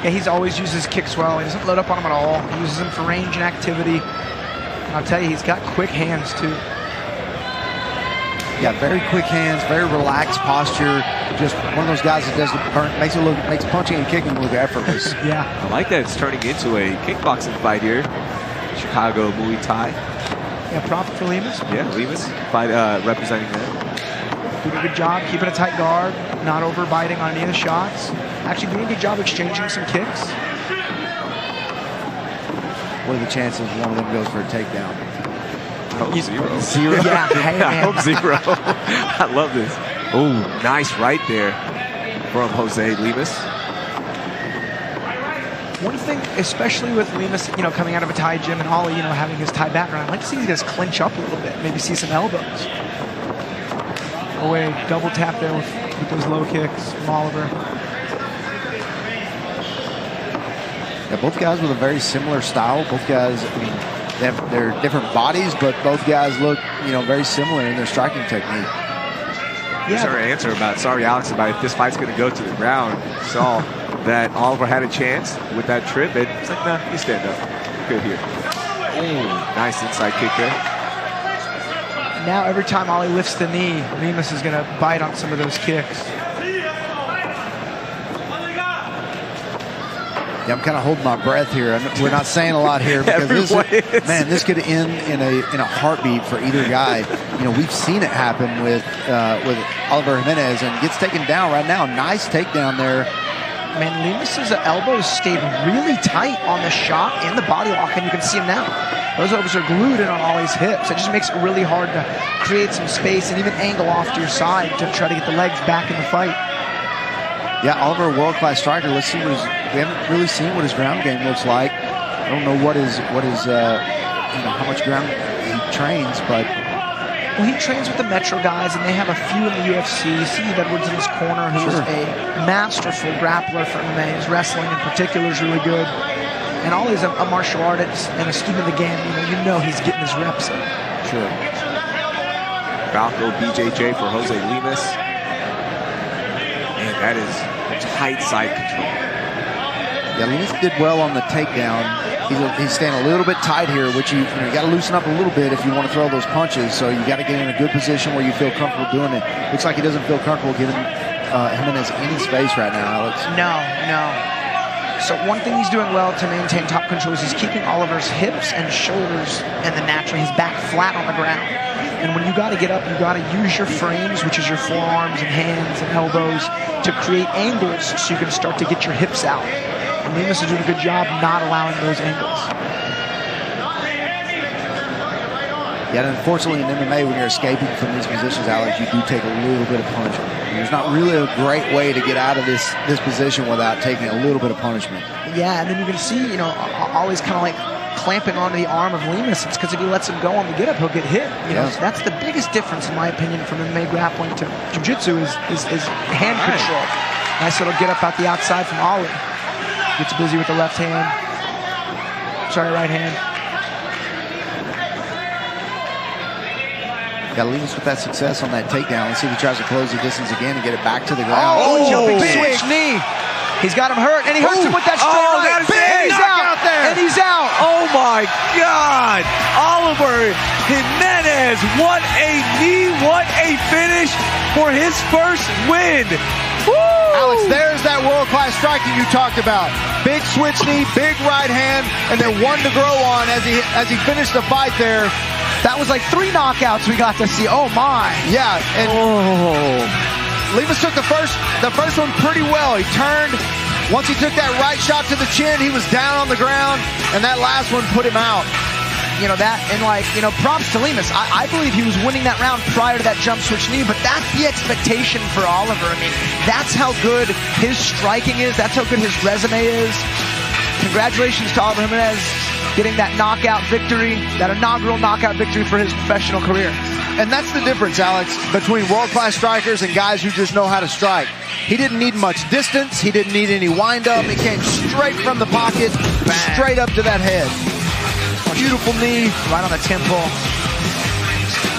S4: Yeah, he's always used his kicks well. He doesn't load up on them at all. He uses them for range and activity. And I'll tell you, he's got quick hands, too.
S2: Yeah, very quick hands, very relaxed posture. Just one of those guys that makes punching and kicking look effortless.
S4: Yeah.
S1: I like that it's turning into a kickboxing fight here. Chicago Muay Thai.
S4: Yeah, profit for Limas.
S1: Yeah, Limas fight, representing them.
S4: Doing a good job keeping a tight guard, not overbiting on any of the shots. Actually doing a good job exchanging some kicks.
S2: What are the chances one of them goes for a takedown?
S1: Oh, zero.
S2: Zero?
S4: Yeah, hey,
S1: I
S4: man.
S1: hope zero. I love this. Oh, nice right there from Jose Limas.
S4: One thing, especially with Limas, coming out of a Thai gym and Ollie, having his Thai background, I'd like to see these guys clinch up a little bit, maybe see some elbows. Away, double tap there with those low kicks from Oliver.
S2: Yeah, both guys with a very similar style. Both guys, I mean, they have their different bodies, but both guys look, very similar in their striking technique.
S1: Here's our answer sorry, Alex, about if this fight's going to go to the ground. Saw that Oliver had a chance with that trip, and it's like, nah, you stand up. Good here. Ooh, nice inside kick there.
S4: Now every time Ollie lifts the knee, Limas is going to bite on some of those kicks.
S2: Yeah, I'm kind of holding my breath here. We're not saying a lot here because this could end in a heartbeat for either guy. We've seen it happen with Oliver Jimenez, and gets taken down right now. Nice takedown there.
S4: Man, Limas' elbows stayed really tight on the shot and the body lock, and you can see him now. Those elbows are glued in on Ollie's hips. It just makes it really hard to create some space and even angle off to your side to try to get the legs back in the fight.
S2: Yeah, Oliver, a world-class striker. Let's see we haven't really seen what his ground game looks like. I don't know how much ground he trains, but.
S4: Well, he trains with the Metro guys, and they have a few in the UFC. Steve Edwards in his corner, who is a masterful grappler for MMA. His wrestling in particular is really good. And Ollie's a martial artist and a student of the game. He's getting his reps in.
S2: Sure.
S1: Falco BJJ for Jose Limas. And that is tight side control.
S2: Yeah, Limas did well on the takedown. He's staying a little bit tight here, which you got to loosen up a little bit if you want to throw those punches. So you got to get in a good position where you feel comfortable doing it. Looks like he doesn't feel comfortable giving Jimenez any space right now, Alex.
S4: No. So one thing he's doing well to maintain top control is he's keeping Oliver's hips and shoulders and his back flat on the ground. And when you got to get up, you got to use your frames, which is your forearms and hands and elbows, to create angles so you can start to get your hips out. And Limas is doing a good job not allowing those angles.
S2: Yeah, and unfortunately in MMA, when you're escaping from these positions, Alex, you do take a little bit of punishment. There's not really a great way to get out of this position without taking a little bit of punishment.
S4: Yeah, and then you can see, Ollie's kind of like clamping onto the arm of Limas. It's because if he lets him go on the get-up, he'll get hit. So that's the biggest difference, in my opinion, from MMA grappling to jiu-jitsu is hand control. Nice little get-up out the outside from Ollie. Gets busy with the left hand. Sorry, right hand.
S2: Got to leave us with that success on that takedown. Let's see if he tries to close the distance again and get it back to the ground.
S4: Jumping switch knee. He's got him hurt, and he hurts him with that straight right.
S2: Big knockout there.
S4: And he's out.
S1: Oh, my God. Oliver Jimenez, what a knee, what a finish for his first win. Woo!
S2: Alex, there's that world-class striking you talked about. Big switch knee, big right hand, and then one to grow on as he finished the fight there.
S4: That was like 3 knockouts we got to see. Oh, my.
S2: Yeah, and Limas took the first one pretty well. He turned. Once he took that right shot to the chin, he was down on the ground, and that last one put him out.
S4: Props to Limas. I believe he was winning that round prior to that jump switch knee, but that's the expectation for Oliver. I mean, that's how good his striking is. That's how good his resume is. Congratulations to Oliver Jimenez getting that knockout victory, that inaugural knockout victory for his professional career.
S2: And that's the difference, Alex, between world-class strikers and guys who just know how to strike. He didn't need much distance. He didn't need any wind-up. He came straight from the pocket, straight up to that head. Beautiful knee.
S4: Right on the temple.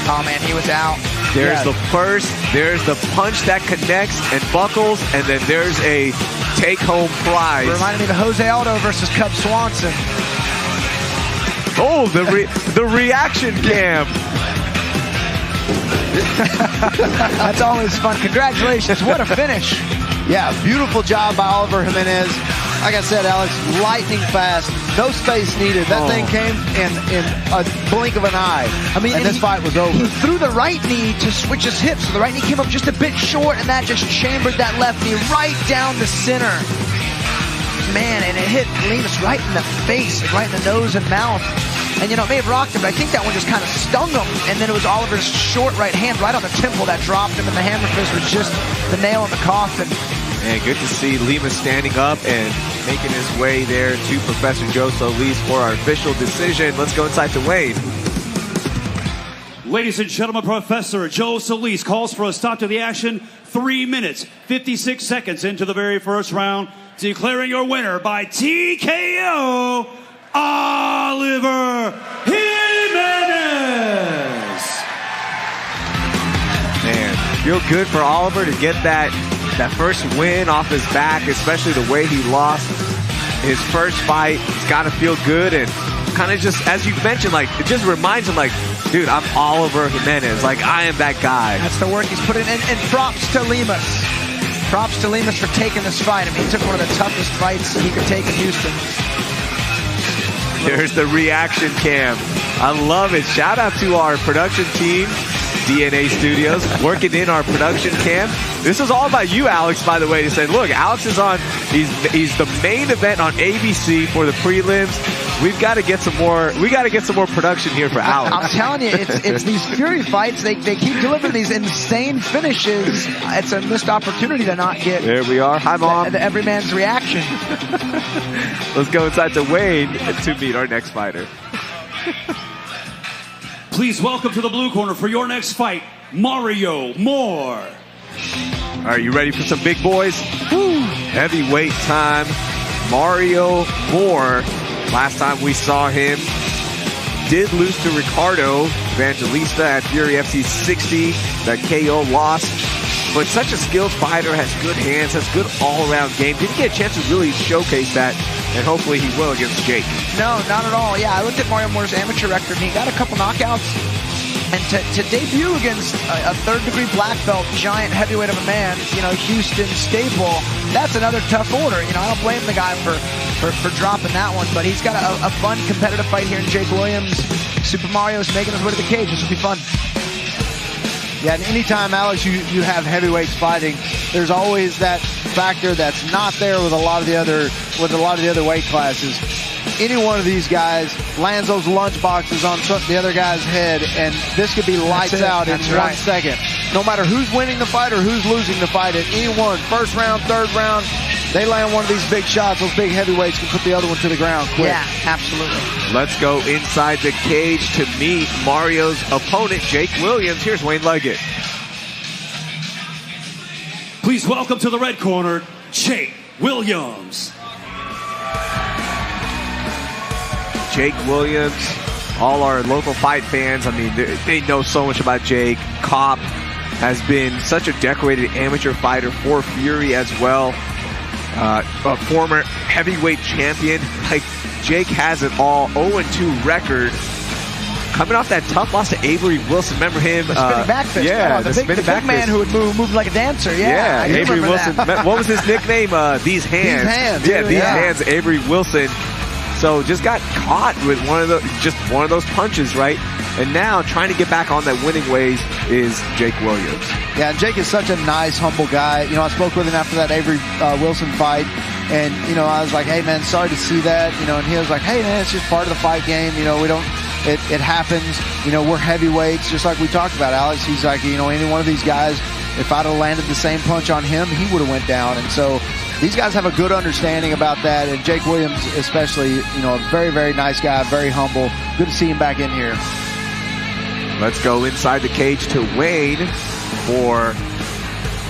S4: Oh, man, he was out.
S1: There's the first, there's the punch that connects and buckles, and then there's a take-home prize.
S4: Reminded me of Jose Aldo versus Cub Swanson.
S1: Oh, the reaction cam.
S4: That's always fun. Congratulations. What a finish.
S2: Yeah, beautiful job by Oliver Jimenez. Like I said, Alex, lightning fast, no space needed. That thing came in a blink of an eye. I mean, and this fight was over.
S4: He threw the right knee to switch his hips, so the right knee came up just a bit short, and that just chambered that left knee right down the center. Man, and it hit Limas right in the face, right in the nose and mouth. And, you know, it may have rocked him, but I think that one just kind of stung him. And then it was Oliver's short right hand right on the temple that dropped him, and the hammer fist was just the nail in the coffin.
S1: And good to see Limas standing up and making his way there to Professor Joe Solis for our official decision. Let's go inside to Wade.
S3: Ladies and gentlemen, Professor Joe Solis calls for a stop to the action. 3 minutes, 56 seconds into the very first round, declaring your winner by TKO, Oliver Jimenez.
S1: Man, feel good for Oliver to get that first win off his back, especially the way he lost his first fight. He's got to feel good, and kind of just, as you mentioned, like, it just reminds him, like, dude, I'm Oliver Jimenez. Like, I am that guy.
S4: That's the work he's put in, and props to Limas. Props to Limas for taking this fight. I mean, he took one of the toughest fights he could take in Houston.
S1: There's the reaction cam. I love it. Shout out to our production team, DNA Studios, working in our production cam. This is all about you, Alex, by the way, to say, look, Alex is on, he's the main event on ABC for the prelims. We've got to get some more, production here for Alex.
S4: I'm telling you, it's these Fury fights, they keep delivering these insane finishes. It's a missed opportunity to not get.
S1: There we are. Hi, Mom.
S4: The every man's reaction.
S1: Let's go inside to Wayne to meet our next fighter.
S3: Please welcome to the blue corner for your next fight, Mario Mora.
S1: All right, you ready for some big boys? Woo. Heavyweight time. Mario Mora. Last time we saw him, did lose to Ricardo Evangelista at Fury FC 60. That KO loss. But such a skilled fighter, has good hands, has good all-around game. Didn't get a chance to really showcase that, and hopefully he will against Jake.
S4: No, not at all. Yeah, I looked at Mario Mora's amateur record, and he got a couple knockouts. And to debut against a third-degree black belt, giant heavyweight of a man, you know, Houston staple, that's another tough order. You know, I don't blame the guy for dropping that one, but he's got a fun competitive fight here in Jake Williams. Super Mario's making his way to the cage. This will be fun.
S2: Yeah, and anytime, Alex, you have heavyweights fighting, there's always that factor that's not there with a lot of the other weight classes. Any one of these guys lands those lunch boxes on the other guy's head, and this could be lights out in 1 second. No matter who's winning the fight or who's losing the fight, at any one, first round, third round, they land one of these big shots, those big heavyweights can put the other one to the ground quick.
S4: Yeah, absolutely.
S1: Let's go inside the cage to meet Mario's opponent, Jake Williams. Here's Wayne Leggett.
S3: Please welcome to the red corner, Jake Williams.
S1: Jake Williams, all our local fight fans, I mean, they know so much about Jake. Cop has been such a decorated amateur fighter for Fury as well. A former heavyweight champion. Like, Jake has it all. 0-2 record. Coming off that tough loss to Avery Wilson. Remember him?
S4: The spinning back fist.
S1: Yeah,
S4: the big man who would move like a dancer.
S1: Yeah, Avery Wilson. What was his nickname? These hands.
S2: These hands.
S1: Yeah, these hands. Avery Wilson. So just got caught with one of those punches, right? And now trying to get back on that winning ways is Jake Williams.
S2: Yeah, Jake is such a nice, humble guy. You know, I spoke with him after that Avery Wilson fight, and, you know, I was like, hey, man, sorry to see that. You know, and he was like, hey, man, it's just part of the fight game. You know, it happens. You know, we're heavyweights, just like we talked about, Alex. He's like, you know, any one of these guys, if I'd have landed the same punch on him, he would have went down. And so these guys have a good understanding about that, and Jake Williams especially, you know, a very, very nice guy, very humble. Good to see him back in here.
S1: Let's go inside the cage to Wayne for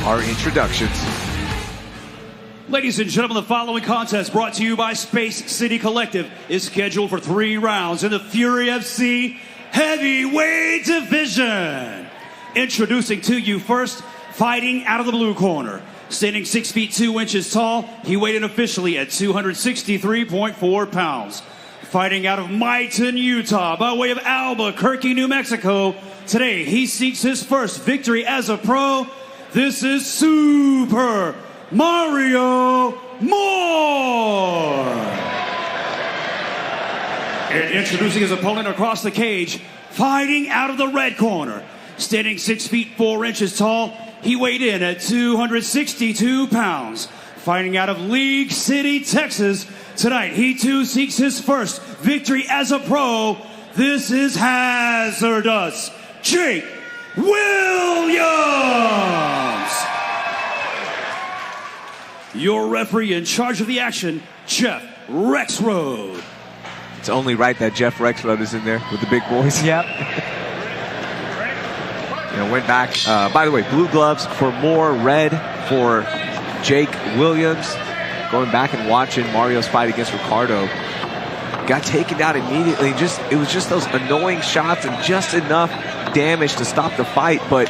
S1: our introductions.
S3: Ladies and gentlemen, the following contest, brought to you by Space City Collective, is scheduled for 3 rounds in the Fury FC Heavyweight Division. Introducing to you first, fighting out of the blue corner. Standing 6 feet 2 inches tall, he weighed in officially at 263.4 pounds. Fighting out of Maiton, Utah, by way of Albuquerque, New Mexico. Today, he seeks his first victory as a pro. This is Super Mario Moore. And introducing his opponent across the cage, fighting out of the red corner. Standing 6 feet 4 inches tall, he weighed in at 262 pounds. Fighting out of League City, Texas. Tonight, he too seeks his first victory as a pro. This is Hazardous Jake Williams. Your referee in charge of the action, Jeff Rexroad.
S1: It's only right that Jeff Rexroad is in there with the big boys.
S4: Yep.
S1: Went back. By the way, blue gloves for Moore, red for Jake Williams. Going back and watching Mario's fight against Ricardo. Got taken down immediately. It was just those annoying shots and just enough damage to stop the fight. But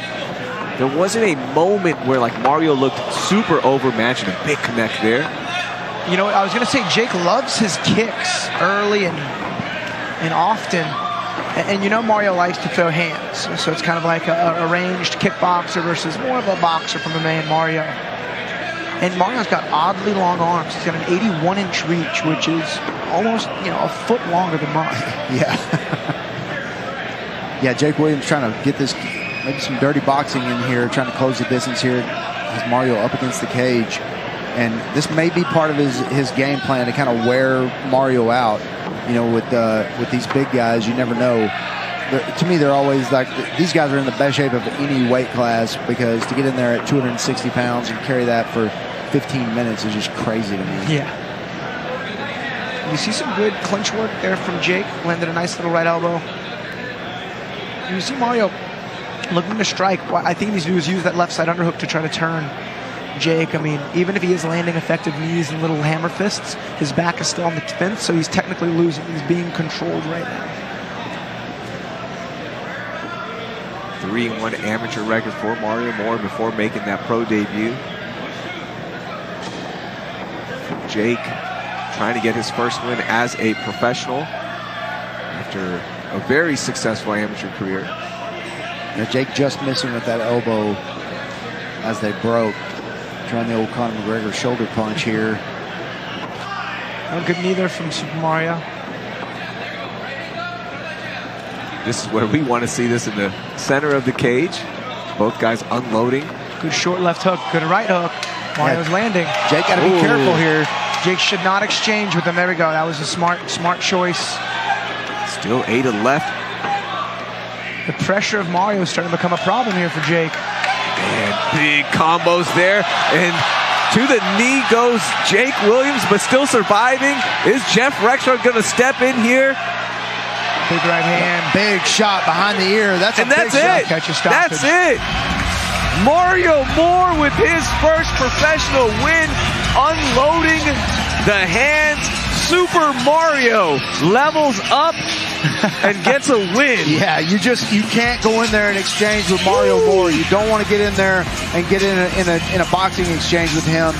S1: there wasn't a moment where like Mario looked super overmatched and a big connect there.
S4: You know, I was going to say Jake loves his kicks early and often. And you know Mario likes to throw hands. So it's kind of like a ranged kickboxer versus more of a boxer from the man Mario. And Mario's got oddly long arms. He's got an 81-inch reach, which is almost, a foot longer than mine.
S2: Yeah. Yeah, Jake Williams trying to get this, maybe some dirty boxing in here, trying to close the distance here. Has Mario up against the cage. And this may be part of his game plan to kind of wear Mario out. With these big guys, you never know. To me, they're always like, these guys are in the best shape of any weight class, because to get in there at 260 pounds and carry that for 15 minutes is just crazy to me.
S4: Yeah. You see some good clinch work there from Jake. Landed a nice little right elbow. You see Mario looking to strike. What I think he needs to do is use that left side underhook to try to turn Jake. I mean, even if he is landing effective knees and little hammer fists, his back is still on the fence, so he's technically losing. He's being controlled right now.
S1: 3-1 amateur record for Mario Moore before making that pro debut. Jake trying to get his first win as a professional after a very successful amateur career.
S2: Jake just missing with that elbow as they broke. Trying the old Conor McGregor shoulder punch here.
S4: No good neither from Super Mario.
S1: This is where we want to see this, in the center of the cage. Both guys unloading.
S4: Good short left hook, good right hook. Mario's landing.
S2: Jake got to be careful here.
S4: Jake should not exchange with him. There we go. That was a smart choice.
S1: Still 8 to left.
S4: The pressure of Mario is starting to become a problem here for Jake.
S1: And big combos there. And to the knee goes Jake Williams, but still surviving. Is Jeff Rexroad going to step in here?
S4: Big right hand.
S2: Big shot behind the ear. That's a big shot.
S4: Catch a stoppage.
S1: That's it. Mario Moore with his first professional win, unloading the hands. Super Mario levels up and gets a win.
S2: Yeah, you can't go in there and exchange with Mario Moore. You don't want to get in there and get in a boxing exchange with him.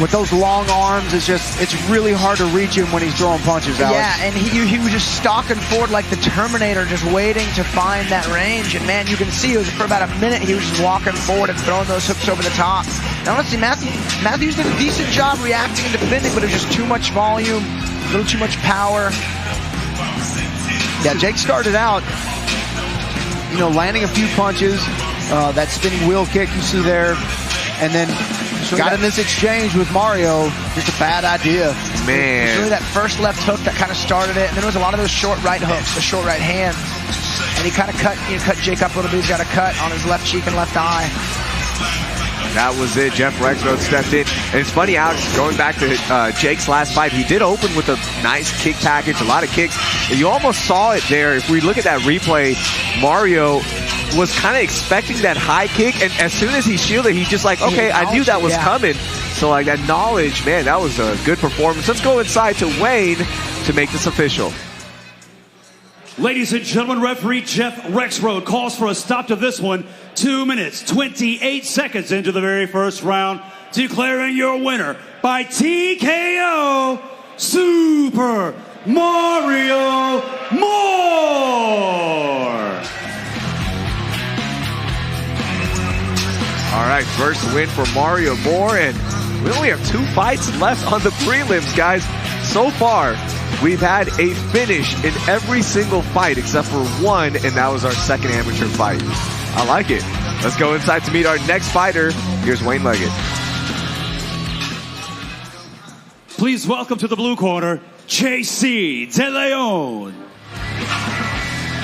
S2: With those long arms, it's really hard to reach him when he's throwing punches, Alex.
S4: Yeah, and he was just stalking forward like the Terminator, just waiting to find that range. And man, you can see it was for about a minute he was just walking forward and throwing those hooks over the top. Now honestly, Matthews did a decent job reacting and defending, but it was just too much volume, a little too much power.
S2: Yeah, Jake started out, landing a few punches, that spinning wheel kick you see there, and then got in this exchange with Mario. Just a bad idea.
S1: Man.
S4: It was really that first left hook that kind of started it, and then there was a lot of those short right hooks, the short right hand. And he kind of cut Jake up a little bit. He's got a cut on his left cheek and left eye.
S1: That was it. Jeff Rexroad stepped in. And it's funny, Alex, going back to Jake's last fight, he did open with a nice kick package, a lot of kicks. And you almost saw it there. If we look at that replay, Mario was kind of expecting that high kick, and as soon as he shielded, he just like, okay, I knew that was coming. So like that knowledge, man, that was a good performance. Let's go inside to Wayne to make this official.
S3: Ladies and gentlemen, referee Jeff Rexroad calls for a stop to this one 2 minutes, 28 seconds into the very first round, declaring your winner by TKO, Super Mario Mora.
S1: All right, first win for Mario Mora, and we only have 2 fights left on the prelims, guys. So far, we've had a finish in every single fight except for one, and that was our second amateur fight. I like it. Let's go inside to meet our next fighter. Here's Wayne Leggett.
S3: Please welcome to the blue corner, JC De Leon.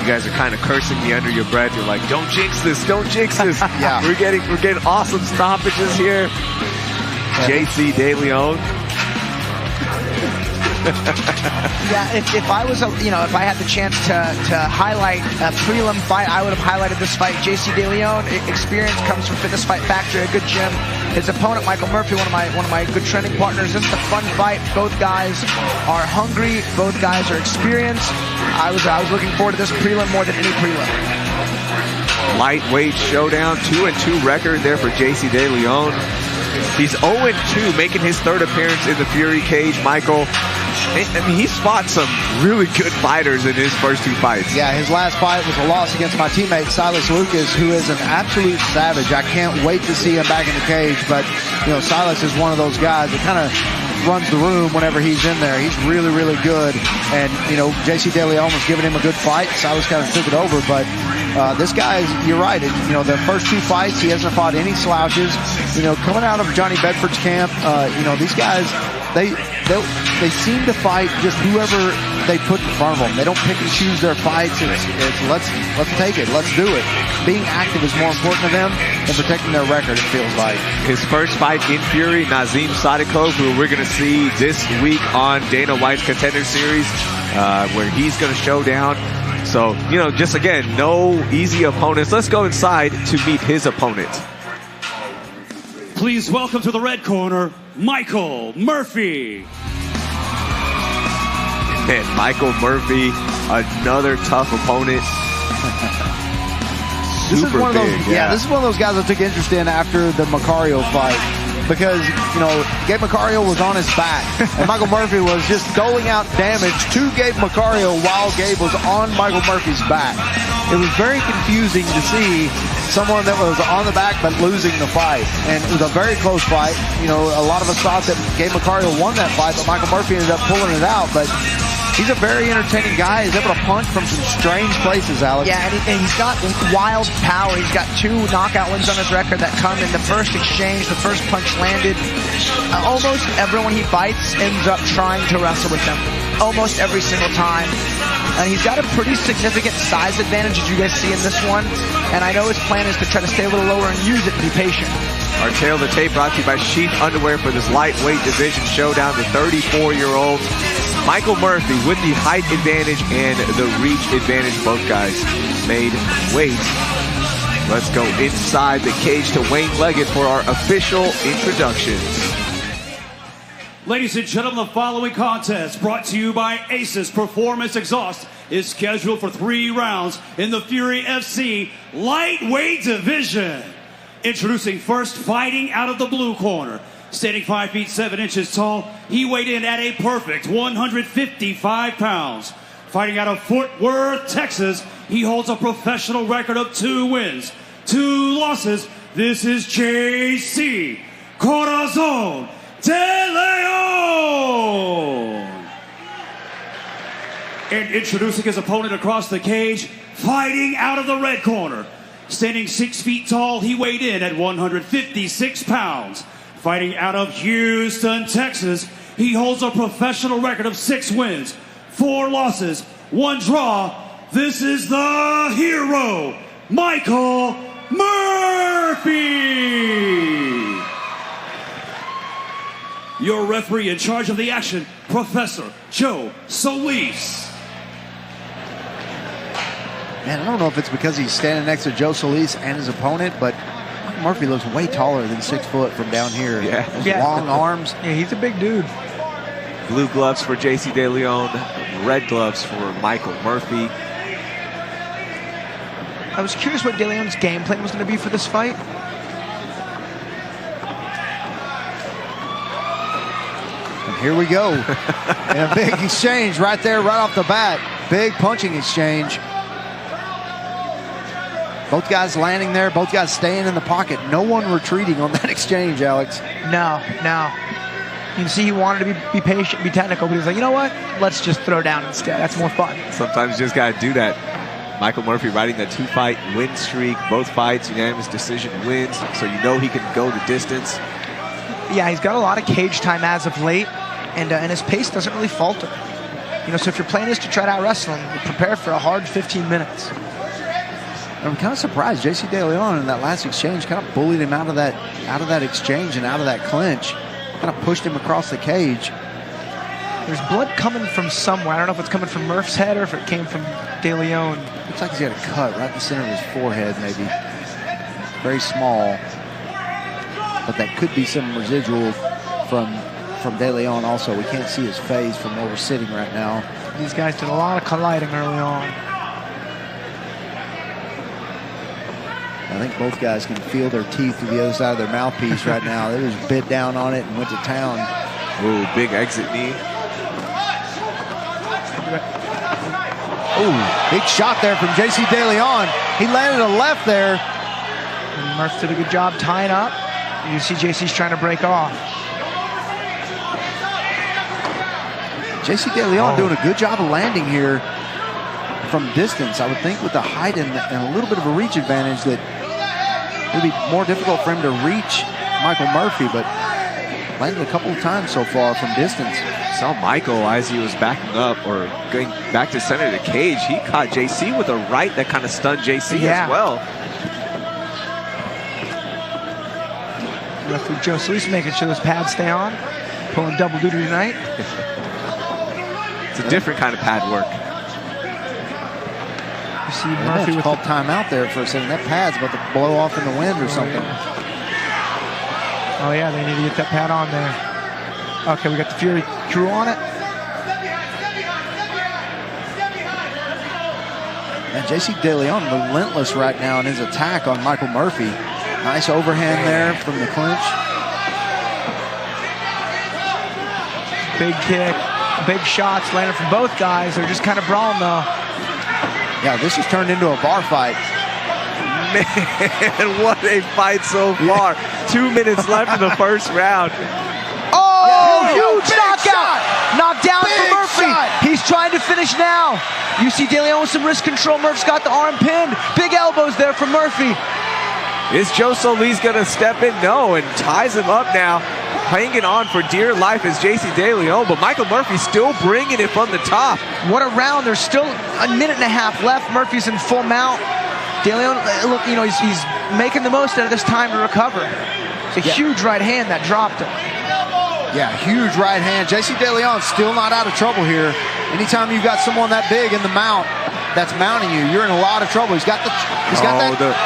S1: You guys are kind of cursing me under your breath. You're like, don't jinx this, don't jinx this.
S2: Yeah.
S1: We're getting awesome stoppages here. JC De Leon.
S4: Yeah, if I was, if I had the chance to highlight a prelim fight, I would have highlighted this fight. JC De Leon, experience comes from Fitness Fight Factory, a good gym. His opponent, Michael Murphy, one of my good training partners. This is a fun fight. Both guys are hungry. Both guys are experienced. I was looking forward to this prelim more than any prelim.
S1: Lightweight showdown, 2-2 record there for JC De Leon. He's 0-2, making his third appearance in the Fury cage. Michael, I mean, he's fought some really good fighters in his first 2 fights.
S2: Yeah, his last fight was a loss against my teammate Silas Lucas, who is an absolute savage. I can't wait to see him back in the cage, but Silas is one of those guys that kind of runs the room whenever he's in there. He's really, really good, and JC De Leon was giving him a good fight. Silas kind of took it over, but this guy, you're right. The first 2 fights, he hasn't fought any slouches. Coming out of Johnny Bedford's camp, these guys, they seem to fight just whoever they put in front of them. They don't pick and choose their fights. It's let's take it, let's do it. Being active is more important to them than protecting their record, it feels like.
S1: His first fight in Fury, Nazim Sadikov, who we're going to see this week on Dana White's Contender Series, where he's going to show down. So, just again, no easy opponents. Let's go inside to meet his opponent.
S3: Please welcome to the red corner, Michael Murphy.
S1: And Michael Murphy, another tough opponent.
S2: This is one of those, this is one of those guys I took interest in after the Macario fight, because Gabe Macario was on his back and Michael Murphy was just doling out damage to Gabe Macario while Gabe was on Michael Murphy's back. It was very confusing to see someone that was on the back but losing the fight, and it was a very close fight. A lot of us thought that Gabe Macario won that fight, but Michael Murphy ended up pulling it out. But he's a very entertaining guy. He's able to punch from some strange places, Alex.
S4: Yeah, and he's got wild power. He's got 2 knockout wins on his record that come in the first exchange. The first punch landed. Almost everyone he fights ends up trying to wrestle with him. Almost every single time. And he's got a pretty significant size advantage, as you guys see in this one. And I know his plan is to try to stay a little lower and use it and be patient.
S1: Our tail of the tape brought to you by Sheath Underwear for this lightweight division showdown. The 34-year-old Michael Murphy with the height advantage and the reach advantage. Both guys made weight. Let's go inside the cage to Wayne Leggett for our official introductions.
S3: Ladies and gentlemen, the following contest, brought to you by Aces Performance Exhaust, is scheduled for 3 rounds in the Fury FC lightweight division. Introducing first, fighting out of the blue corner. Standing 5 feet 7 inches tall, he weighed in at a perfect 155 pounds. Fighting out of Fort Worth, Texas, he holds a professional record of 2 wins, 2 losses. This is JC Corazon De Leon. And introducing his opponent across the cage, fighting out of the red corner. Standing 6 feet tall, he weighed in at 156 pounds. Fighting out of Houston, Texas, he holds a professional record of 6 wins, 4 losses, 1 draw. This is the hero, Michael Murphy. Your referee in charge of the action, Professor Joe Solis.
S2: Man, I don't know if it's because he's standing next to Joe Solis and his opponent, but Murphy looks way taller than 6 foot from down here. Those long arms.
S4: Yeah, he's a big dude.
S1: Blue gloves for JC De Leon, red gloves for Michael Murphy.
S4: I was curious what De Leon's game plan was going to be for this fight.
S2: And here we go. In a big exchange right there, right off the bat. Big punching exchange. Both guys landing there, both guys staying in the pocket. No one retreating on that exchange, Alex.
S4: No. You can see he wanted to be patient, be technical, but he was like, you know what? Let's just throw down instead. That's more fun.
S1: Sometimes you just got to do that. Michael Murphy riding the 2-fight win streak. Both fights, unanimous decision wins, so you know he can go the distance.
S4: Yeah, he's got a lot of cage time as of late, and his pace doesn't really falter. You know, so if your plan is to try to out-wrestle him, prepare for a hard 15 minutes.
S2: I'm kind of surprised JC De Leon in that last exchange kind of bullied him out of that exchange and out of that clinch. Kind of pushed him across the cage.
S4: There's blood coming from somewhere. I don't know if it's coming from Murph's head or if it came from De Leon.
S2: Looks like he's got a cut right in the center of his forehead, maybe. Very small. But that could be some residual from De Leon also. We can't see his face from where we're sitting right now.
S4: These guys did a lot of colliding early on.
S2: I think both guys can feel their teeth through the other side of their mouthpiece right now. They just bit down on it and went to town.
S1: Ooh, big exit knee.
S2: Ooh, big shot there from JC De Leon. He landed a left there.
S4: And Murph did a good job tying up. You see JC's trying to break off.
S2: JC De Leon doing a good job of landing here from distance. I would think with the height and a little bit of a reach advantage that it would be more difficult for him to reach Michael Murphy, but landed a couple of times so far from distance.
S1: Saw Michael as he was backing up or going back to center of the cage. He caught JC with a right that kind of stunned JC as well.
S4: Referee Joe Solis making sure those pads stay on. Pulling double duty tonight.
S1: It's a different kind of pad work.
S4: You see Murphy with
S2: called timeout there for a second. That pad's about to blow off in the wind or something.
S4: Oh yeah, they need to get that pad on there. Okay, we got the Fury crew on it.
S2: And JC De Leon relentless right now in his attack on Michael Murphy. Nice overhand there from the clinch.
S4: Big kick, big shots landing from both guys. They're just kind of brawling though.
S2: Yeah, this has turned into a bar fight.
S1: Man, what a fight so far. 2 minutes left in the first round.
S4: Oh, huge knockout. Knocked down for Murphy. He's trying to finish now. You see De Leon with some wrist control. Murph's got the arm pinned. Big elbows there from Murphy.
S1: Is Joe Solis going to step in? No, and ties him up now. Hanging on for dear life is JC De Leon, but Michael Murphy still bringing it from the top.
S4: What a round. There's still a minute and a half left. Murphy's in full mount. De Leon, look, you know, he's making the most out of this time to recover. It's a huge right hand that dropped him.
S2: Yeah, huge right hand. JC De Leon still not out of trouble here. Anytime you've got someone that big in the mount that's mounting you, you're in a lot of trouble. He's got that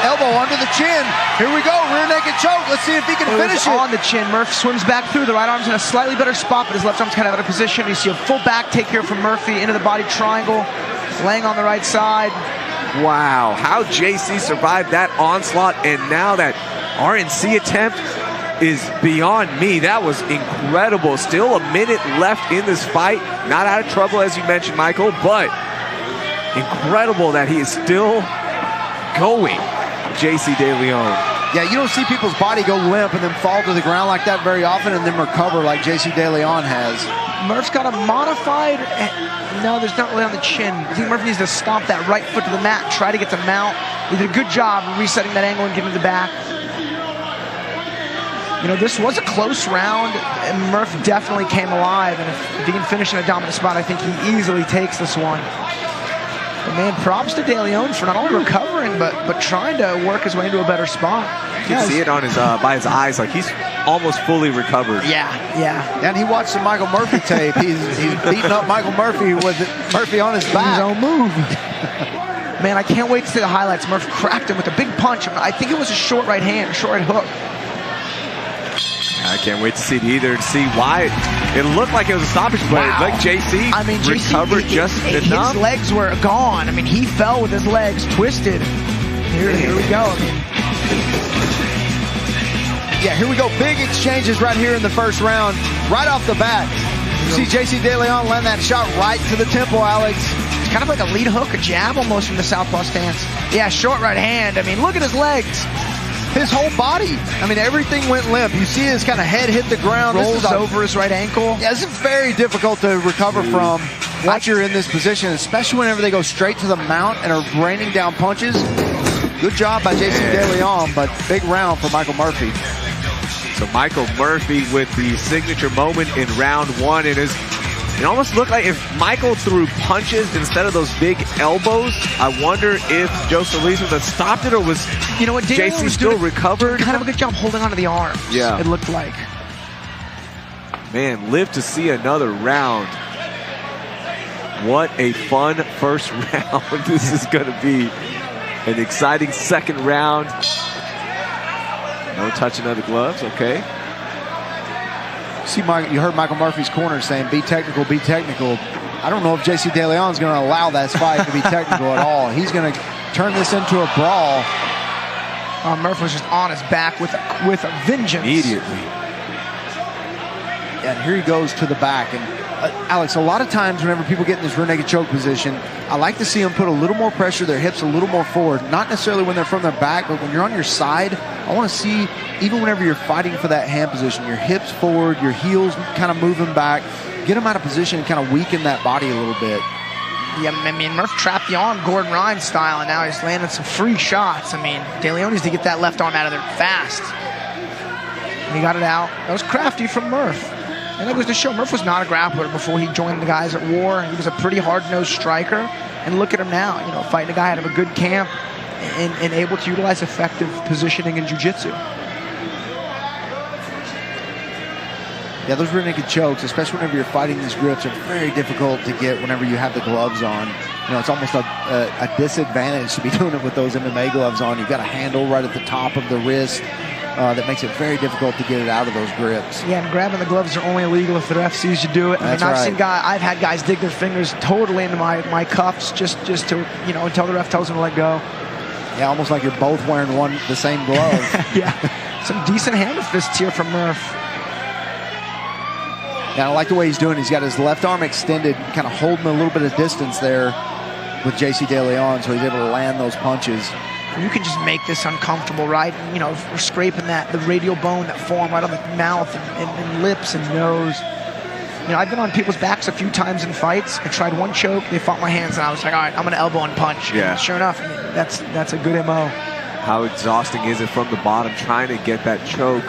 S2: elbow under the chin. Here we go, rear naked choke. Let's see if he can finish it.
S4: On the chin, Murph swims back through. The right arm's in a slightly better spot, but his left arm's kind of out of position. You see a full back take here from Murphy into the body triangle, laying on the right side.
S1: Wow, how JC survived that onslaught, and now that RNC attempt is beyond me. That was incredible. Still a minute left in this fight. Not out of trouble, as you mentioned, Michael, but incredible that he is still going, JC De Leon.
S2: Yeah, you don't see people's body go limp and then fall to the ground like that very often and then recover like JC De Leon has.
S4: Murph's got a modified, no, there's not really on the chin. I think Murphy needs to stomp that right foot to the mat, try to get to mount. He did a good job resetting that angle and getting to the back. You know, this was a close round, and Murph definitely came alive, and if he can finish in a dominant spot, I think he easily takes this one. But man, props to De Leon for not only recovering, but trying to work his way into a better spot.
S1: You can see it on his by his eyes, like he's almost fully recovered.
S4: Yeah.
S2: And he watched the Michael Murphy tape. He's beating up Michael Murphy with Murphy on his back.
S4: His own move. Man, I can't wait to see the highlights. Murph cracked him with a big punch. I think it was a short right hand, short right hook.
S1: I can't wait to see it either, to see why it looked like it was a stoppage, but like JC recovered just enough.
S4: His legs were gone. I mean, he fell with his legs twisted. Here we go.
S2: Yeah, here we go. Big exchanges right here in the first round, right off the bat. You see JC De Leon land that shot right to the temple, Alex.
S4: It's kind of like a lead hook, a jab almost from the southpaw stance. Yeah, short right hand. I mean, look at his legs.
S2: His whole body. I mean, everything went limp. You see his kind of head hit the ground.
S4: Rolls over his right ankle.
S2: Yeah, this is very difficult to recover from once you're in this position, especially whenever they go straight to the mount and are raining down punches. Good job by JC De Leon, but big round for Michael Murphy.
S1: So Michael Murphy with the signature moment in round one. It almost looked like if Michael threw punches instead of those big elbows, I wonder if Joe Solis would have stopped it, or was JC still recovered?
S4: Kind of a good job holding onto the arms.
S1: Yeah.
S4: It looked like.
S1: Man, live to see another round. What a fun first round this is going to be. An exciting second round. No touching of the gloves, okay.
S2: See, you heard Michael Murphy's corner saying, be technical, be technical. I don't know if JC De Leon is going to allow that fight to be technical at all. He's going to turn this into a brawl.
S4: Murphy was just on his back with a vengeance.
S1: Immediately.
S2: And here he goes to the back. And Alex, a lot of times whenever people get in this rear naked choke position, I like to see them put a little more pressure, their hips a little more forward. Not necessarily when they're from their back, but when you're on your side, I want to see, even whenever you're fighting for that hand position, your hips forward, your heels kind of moving back, get them out of position and kind of weaken that body a little bit.
S4: Yeah, I mean, Murph trapped the arm Gordon Ryan style, and now he's landing some free shots. I mean, De Leon needs to get that left arm out of there fast. And he got it out. That was crafty from Murph. And that goes to show Murph was not a grappler before he joined the guys at War. He was a pretty hard-nosed striker. And look at him now, fighting a guy out of a good camp and able to utilize effective positioning in jiu-jitsu.
S2: Yeah, those rear naked chokes, especially whenever you're fighting these grips, are very difficult to get whenever you have the gloves on. It's almost a disadvantage to be doing it with those MMA gloves on. You've got a handle right at the top of the wrist. That makes it very difficult to get it out of those grips.
S4: Yeah, and grabbing the gloves are only illegal if the ref sees you do it.
S2: That's right.
S4: I've had guys dig their fingers totally into my cuffs just to, until the ref tells them to let go.
S2: Yeah, almost like you're both wearing the same glove.
S4: Yeah, some decent hammer fists here from Murph.
S2: Yeah, I like the way he's doing. He's got his left arm extended, kind of holding a little bit of distance there with JC De Leon, so he's able to land those punches.
S4: You can just make this uncomfortable, right? We're scraping the radial bone that form right on the mouth and lips and nose. I've been on people's backs a few times in fights. I tried one choke, they fought my hands, and I was like, all right, I'm going to elbow and punch.
S1: Yeah.
S4: And sure enough, that's a good MO.
S1: How exhausting is it from the bottom trying to get that choke?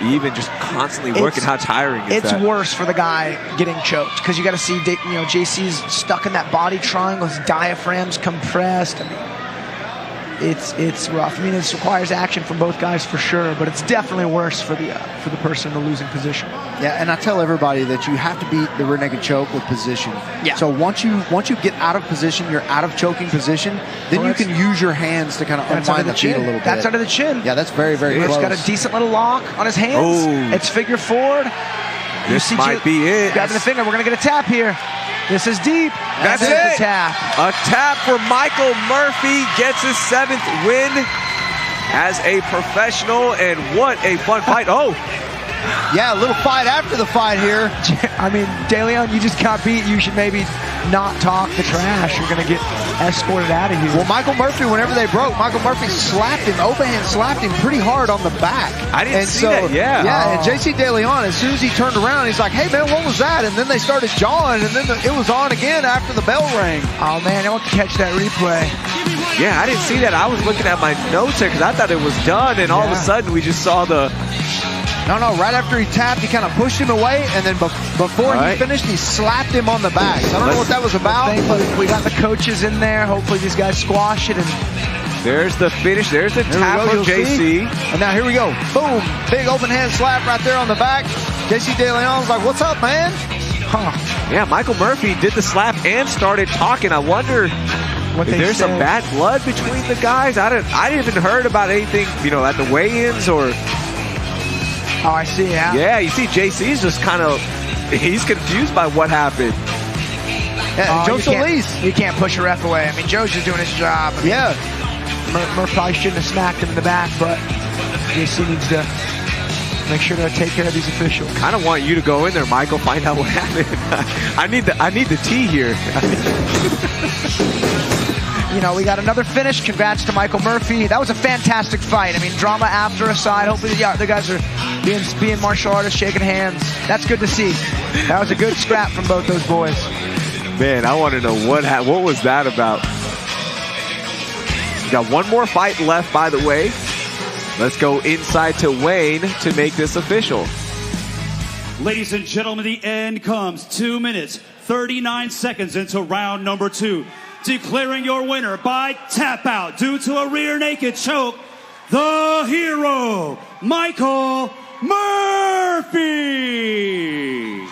S1: Even just constantly working, how tiring is that?
S4: It's worse for the guy getting choked because you got to see, JC's stuck in that body triangle, his diaphragm's compressed. I mean, it's rough. I mean, this requires action from both guys for sure, but it's definitely worse for the person in the losing position.
S2: Yeah, and I tell everybody that you have to beat the rear naked choke with position.
S4: Yeah.
S2: So once you get out of position, you're out of choking position, then you can use your hands to kind of unwind the feet a little bit.
S4: That's under the chin.
S2: Yeah, that's very, very close.
S4: He's got a decent little lock on his hands.
S1: Oh.
S4: It's figure forward.
S1: This might be it.
S4: Grabbing the finger. We're going to get a tap here. This is deep.
S1: That's it.
S4: The tap.
S1: A tap for Michael Murphy. Gets his 7th win as a professional. And what a fun fight. Oh.
S2: Yeah, a little fight after the fight here.
S4: I mean, De Leon, you just got beat. You should maybe not talk the trash. You're going to get escorted out of here.
S2: Well, Michael Murphy, whenever they broke, Michael Murphy slapped him, overhand slapped him pretty hard on the back.
S1: I didn't see that, yeah.
S2: Yeah, and JC De Leon, as soon as he turned around, he's like, hey, man, what was that? And then they started jawing, and then it was on again after the bell rang.
S4: Oh, man, I want to catch that replay.
S1: Yeah, I didn't see that. I was looking at my notes here because I thought it was done, and all of a sudden we just saw the...
S2: No, right after he tapped, he kind of pushed him away, and then before he finished, he slapped him on the back. So I don't know what that was about.
S4: But we got the coaches in there. Hopefully these guys squash it. And
S1: there's the finish. There's the tap from JC.
S2: And now here we go. Boom. Big open hand slap right there on the back. JC De Leon's like, what's up, man?
S4: Huh.
S1: Yeah, Michael Murphy did the slap and started talking. I wonder if there's some bad blood between the guys. I didn't even heard about anything, at the weigh-ins or...
S4: Oh, I see, yeah.
S1: Yeah, you see JC's just kind of, he's confused by what happened.
S2: Yeah, Joe Solis.
S4: You can't push a ref away. I mean, Joe's just doing his job.
S2: Yeah.
S4: Murph probably shouldn't have smacked him in the back, but JC needs to make sure to take care of these officials.
S1: Kind of want you to go in there, Michael, find out what happened. I need the tea here.
S4: You know, we got another finish. Congrats to Michael Murphy. That was a fantastic fight. I mean, drama after aside. Hopefully, the guys are being martial artists, shaking hands. That's good to see. That was a good scrap from both those boys.
S1: Man, I want to know what was that about. We got one more fight left, by the way. Let's go inside to Wayne to make this official.
S3: Ladies and gentlemen, the end comes 2 minutes, 39 seconds into round number 2. Declaring your winner by tap out due to a rear naked choke, the hero, Michael Murphy.
S4: Yeah,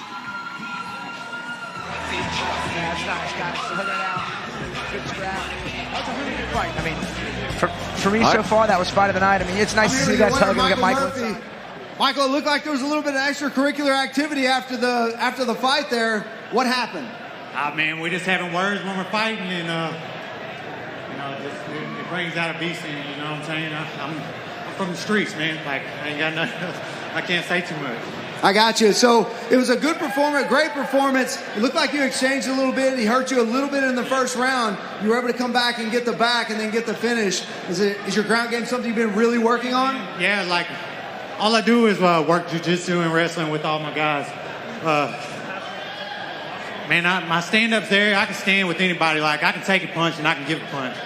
S4: that's nice, guys. So hug it out. Good scrap. That was a really good fight. I mean, for me so far, that was fight of the night. I mean, it's nice to see you guys hugging and get Michael.
S5: Michael, it looked like there was a little bit of extracurricular activity after the fight there. What happened?
S6: Man, we just having words when we're fighting, and it brings out a beast in you. You know what I'm saying? I'm from the streets, man. Like, I ain't got nothing else. I can't say too much.
S5: I got you. So it was a good performance, great performance. It looked like you exchanged a little bit. He hurt you a little bit in the first round. You were able to come back and get the back and then get the finish. Is your ground game something you've been really working on?
S6: Yeah, like all I do is work jiu-jitsu and wrestling with all my guys. Man, my stand-up's there. I can stand with anybody. Like, I can take a punch and I can give a punch.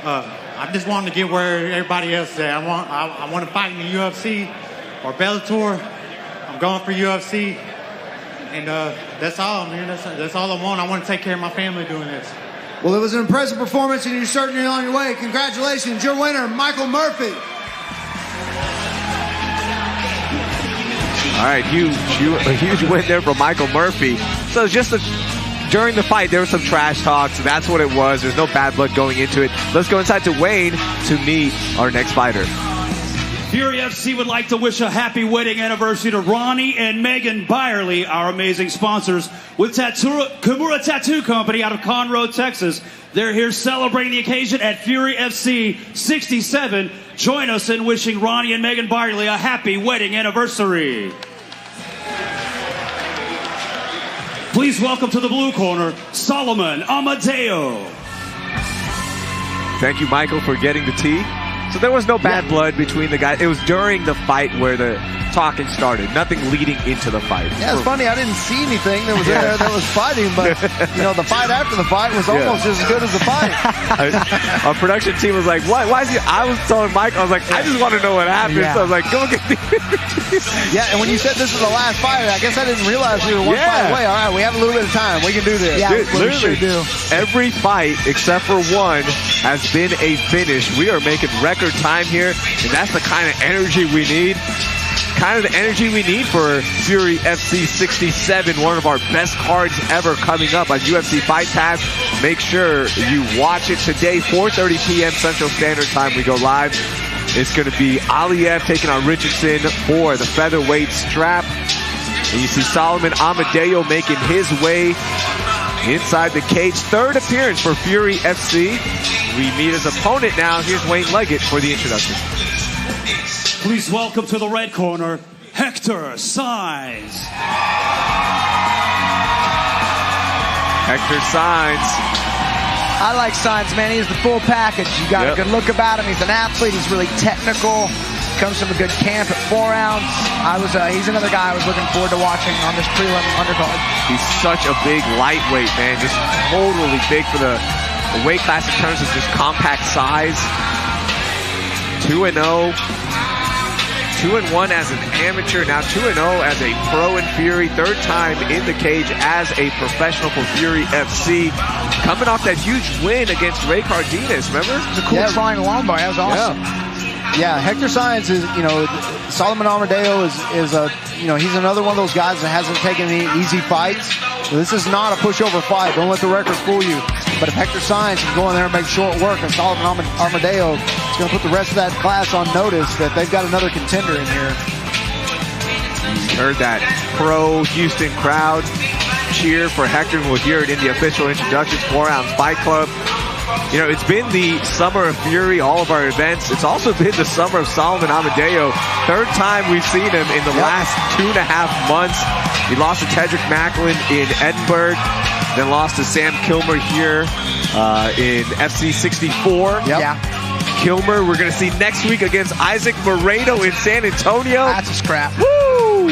S6: I just wanted to get where everybody else is at. I want to fight in the UFC or Bellator. I'm going for UFC. And that's all, man. That's all I want. I want to take care of my family doing this.
S5: Well, it was an impressive performance, and you're certainly on your way. Congratulations. Your winner, Michael Murphy.
S1: All right, a huge win there for Michael Murphy. So just during the fight, there was some trash talk, so that's what it was. There's no bad blood going into it. Let's go inside to Wayne to meet our next fighter.
S3: Fury FC would like to wish a happy wedding anniversary to Ronnie and Megan Byerly, our amazing sponsors, with Kimura Tattoo Company out of Conroe, Texas. They're here celebrating the occasion at Fury FC 67. Join us in wishing Ronnie and Megan Byerly a happy wedding anniversary. Please welcome to the blue corner, Solomon Amedeo.
S1: Thank you, Michael, for getting the tea. So there was no bad blood between the guys. It was during the fight where the talking started. Nothing leading into the fight.
S2: Yeah, it's funny. I didn't see anything. There was there that was fighting, but the fight after the fight was almost as good as the fight.
S1: Our production team was like, "What? Why is he?" I was telling Mike, I was like, "I just want to know what happened." Yeah. So I was like, "Go get the."
S2: Yeah, and when you said this is the last fight, I guess I didn't realize we were one fight away. All right, we have a little bit of time. We can do this.
S4: Yeah,
S1: dude,
S4: we sure do.
S1: Every fight except for one has been a finish. We are making record time here, and that's the kind of energy we need. Kind of the energy we need for Fury FC 67, one of our best cards ever coming up on UFC Fight Pass. Make sure you watch it today, 4:30 p.m. Central Standard Time. We go live. It's going to be Aliev taking on Richardson for the featherweight strap. And you see Solomon Amedeo making his way inside the cage. Third appearance for Fury FC. We meet his opponent now. Here's Wayne Leggett for the introduction.
S3: Please welcome to the red corner, Hector Sainz.
S1: Hector Sainz.
S4: I like Sainz, man. He's the full package. You got a good look about him. He's an athlete. He's really technical. Comes from a good camp at 4 ounce. He's another guy I was looking forward to watching on this prelim undercard.
S1: He's such a big lightweight, man. Just totally big for the weight class in terms of just compact size. 2-0. 2-1 as an amateur, now 2-0 as a pro in Fury. Third time in the cage as a professional for Fury FC. Coming off that huge win against Ray Cardenas, remember?
S4: It was a cool trying long bar. That was awesome.
S2: Yeah, Hector Sainz is, Solomon Amedeo is he's another one of those guys that hasn't taken any easy fights. So this is not a pushover fight. Don't let the record fool you. But if Hector Sainz can go in there and make short work, and Solomon Amedeo is going to put the rest of that class on notice that they've got another contender in here.
S1: You heard that pro Houston crowd cheer for Hector. We'll hear it in the official introductions. 4 Ounce Fight Club. You know, it's been the Summer of Fury, all of our events. It's also been the Summer of Solomon Amedeo. Third time we've seen him in the last 2.5 months. He lost to Tedrick Macklin in Edinburgh, then lost to Sam Kilmer here in FC 64.
S4: Yeah.
S1: Kilmer, we're going to see next week against Isaac Moreno in San Antonio.
S4: That's a scrap.
S1: Woo!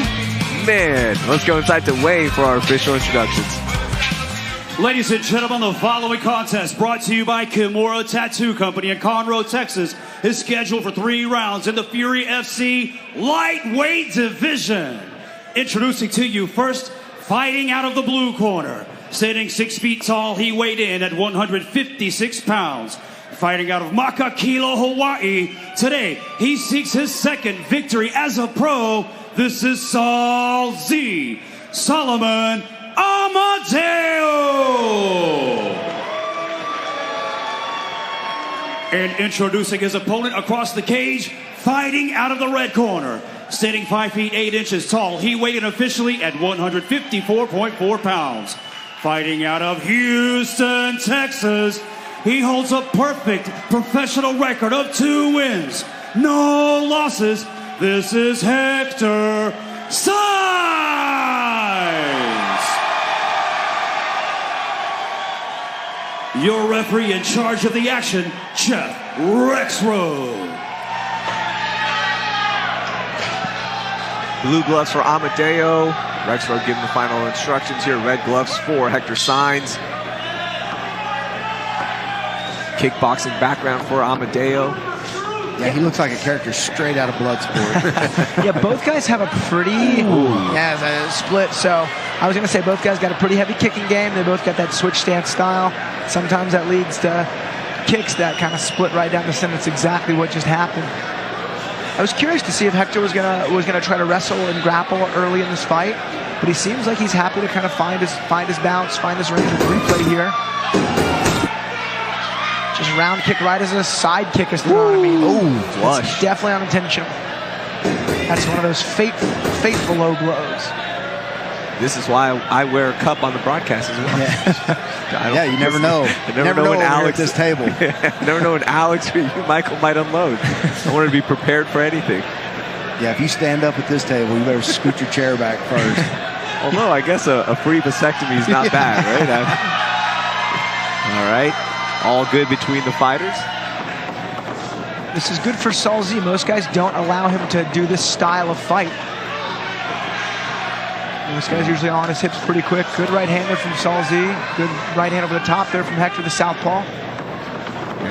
S1: Man, let's go inside to Wayne for our official introductions.
S3: Ladies and gentlemen, the following contest brought to you by Mora Tattoo Company in Conroe, Texas is scheduled for 3 rounds in the Fury FC lightweight division. Introducing to you first, fighting out of the blue corner. Standing 6 feet tall, he weighed in at 156 pounds. Fighting out of Makakilo, Hawaii. Today, he seeks his second victory as a pro. This is Solomon Amedeo. And introducing his opponent across the cage, fighting out of the red corner. Standing 5 feet 8 inches tall, he weighed in officially at 154.4 pounds. Fighting out of Houston, Texas, he holds a perfect professional record of 2 wins, no losses. This is Hector Sainz. Your referee in charge of the action, Jeff Rexroad.
S1: Blue gloves for Amedeo. Rexroad giving the final instructions here. Red gloves for Hector Sainz. Kickboxing background for Amedeo.
S2: Yeah, he looks like a character straight out of Bloodsport.
S4: Yeah, both guys have a pretty split. So I was going to say both guys got a pretty heavy kicking game. They both got that switch stance style. Sometimes that leads to kicks that kind of split right down the center. That's exactly what just happened. I was curious to see if Hector was gonna try to wrestle and grapple early in this fight, but he seems like he's happy to kind of find his bounce, find his range of replay here. Just round kick right as a side kick, is you know what I mean?
S1: Ooh, flush.
S4: It's definitely unintentional. That's one of those fateful low blows.
S1: This is why I wear a cup on the broadcast as well.
S2: Yeah, you never know.
S1: You never know when Alex
S2: at this table.
S1: You never know when Alex or you, Michael, might unload. I wanted to be prepared for anything.
S2: Yeah, if you stand up at this table, you better scoot your chair back first.
S1: Although I guess a free vasectomy is not bad, right? All right. All good between the fighters.
S4: This is good for Sol Z. Most guys don't allow him to do this style of fight. This guy's usually on his hips pretty quick. Good right-hander from Sol Z. Good right hand over the top there from Hector the Southpaw.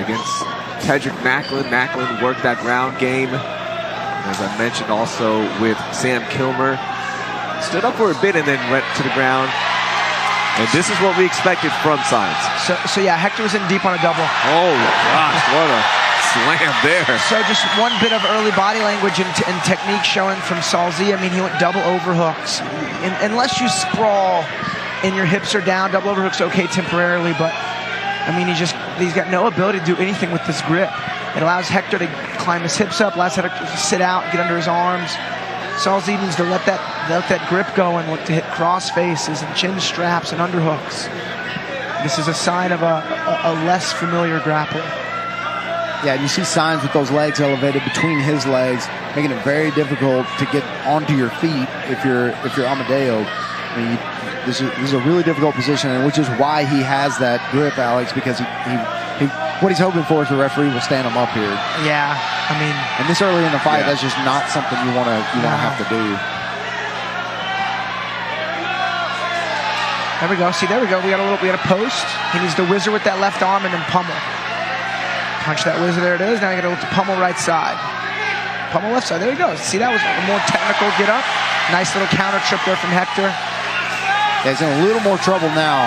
S1: Against Tedrick Macklin. Macklin worked that ground game. As I mentioned also with Sam Kilmer. Stood up for a bit and then went to the ground. And this is what we expected from Sainz.
S4: So yeah, Hector was in deep on a double.
S1: Oh gosh, what a slam there.
S4: So just one bit of early body language and technique showing from Sol Z. I mean, he went double overhooks. Unless you sprawl and your hips are down, double overhooks okay temporarily, but I mean, he's got no ability to do anything with this grip. It allows Hector to climb his hips up, allows Hector to sit out, get under his arms. Sol Z needs to let that grip go and look to hit cross faces and chin straps and underhooks. This is a sign of a less familiar grappler.
S2: Yeah, and you see Sainz with those legs elevated between his legs, making it very difficult to get onto your feet if you're Amedeo. I mean, this is a really difficult position, and which is why he has that grip, Alex, because he what he's hoping for is the referee will stand him up here.
S4: Yeah, I mean,
S2: and this early in the fight, that's just not something you want to have to do.
S4: There we go. See, there we go. We got a post. He needs to whizzer with that left arm and then pummel. Punch that whizzer. There it is. Now you got to look to pummel right side. Pummel left side. There you go. See, that was a more technical get up. Nice little counter trip there from Hector.
S2: Yeah, he's in a little more trouble now.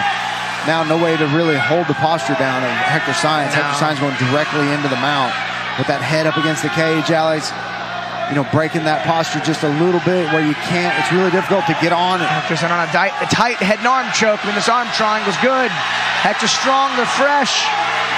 S2: Now no way to really hold the posture down of Hector Sainz. No. Hector Sainz going directly into the mount with that head up against the cage, Alex. You know, breaking that posture just a little bit where you can't. It's really difficult to get on it.
S4: Hector's on a tight head and arm choke. I mean, this arm triangle's good. Hector's strong. They're fresh.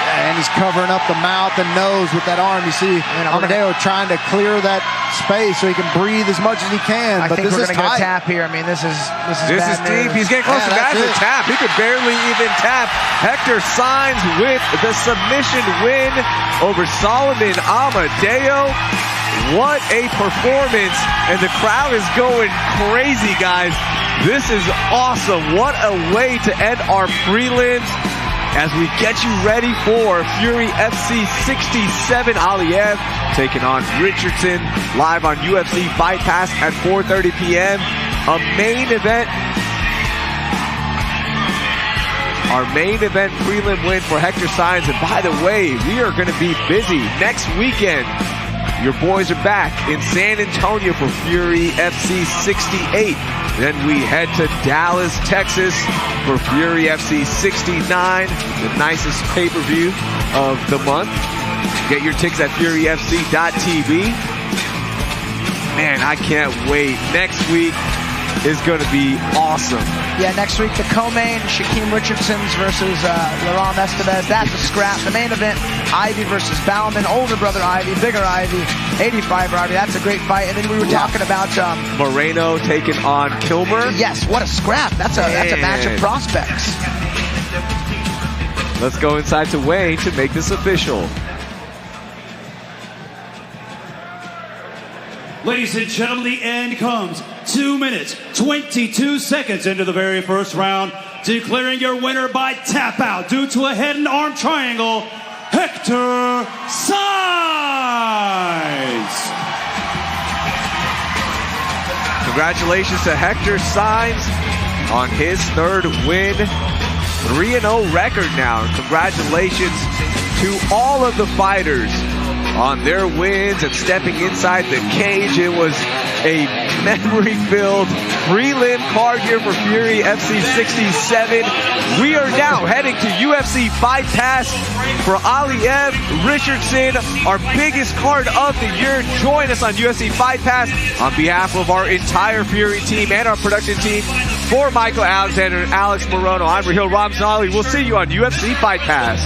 S2: And he's covering up the mouth and nose with that arm. You see Amedeo trying to clear that space so he can breathe as much as he can.
S4: I
S2: but
S4: think
S2: this
S4: we're
S2: is
S4: going to get a
S2: tight.
S4: tap here. I mean, this is
S1: This is
S4: bad
S1: deep.
S4: news.
S1: He's getting close to that.
S2: that's
S1: A tap. He could barely even tap. Hector Sainz with the submission win over Solomon Amedeo. What a performance. And the crowd is going crazy, guys. This is awesome. What a way to end our prelims as we get you ready for Fury FC 67. Aliev taking on Richardson live on UFC Fight Pass at 4:30 p.m. A main event. Our main event prelim win for Hector Sainz. And by the way, we are going to be busy next weekend. Your boys are back in San Antonio for Fury FC 68. Then we head to Dallas, Texas for Fury FC 69, the nicest pay-per-view of the month. Get your tickets at furyfc.tv. Man, I can't wait. Next week is going to be awesome.
S4: Yeah, next week, the co-main, Shaquem Richardson's versus Laurent Estevez. That's a scrap. The main event, Ivy versus Bauman. Older brother Ivy, bigger Ivy, 85 Ivy. That's a great fight. And then we were talking about
S1: Moreno taking on Kilmer.
S4: Yes, what a scrap. That's a match of prospects.
S1: Let's go inside to Wayne to make this official.
S3: Ladies and gentlemen, the end comes 2 minutes, 22 seconds into the very first round, declaring your winner by tap out due to a head and arm triangle, Hector Sainz.
S1: Congratulations to Hector Sainz on his third win. 3-0 record now. Congratulations to all of the fighters on their wins and stepping inside the cage. It was a memory-filled prelim card here for Fury FC 67. We are now heading to UFC Fight Pass for Aliev Richardson, our biggest card of the year. Join us on UFC Fight Pass on behalf of our entire Fury team and our production team. For Michael Alexander and Alex Morono, I'm Rahil Ramzali. We'll see you on UFC Fight Pass.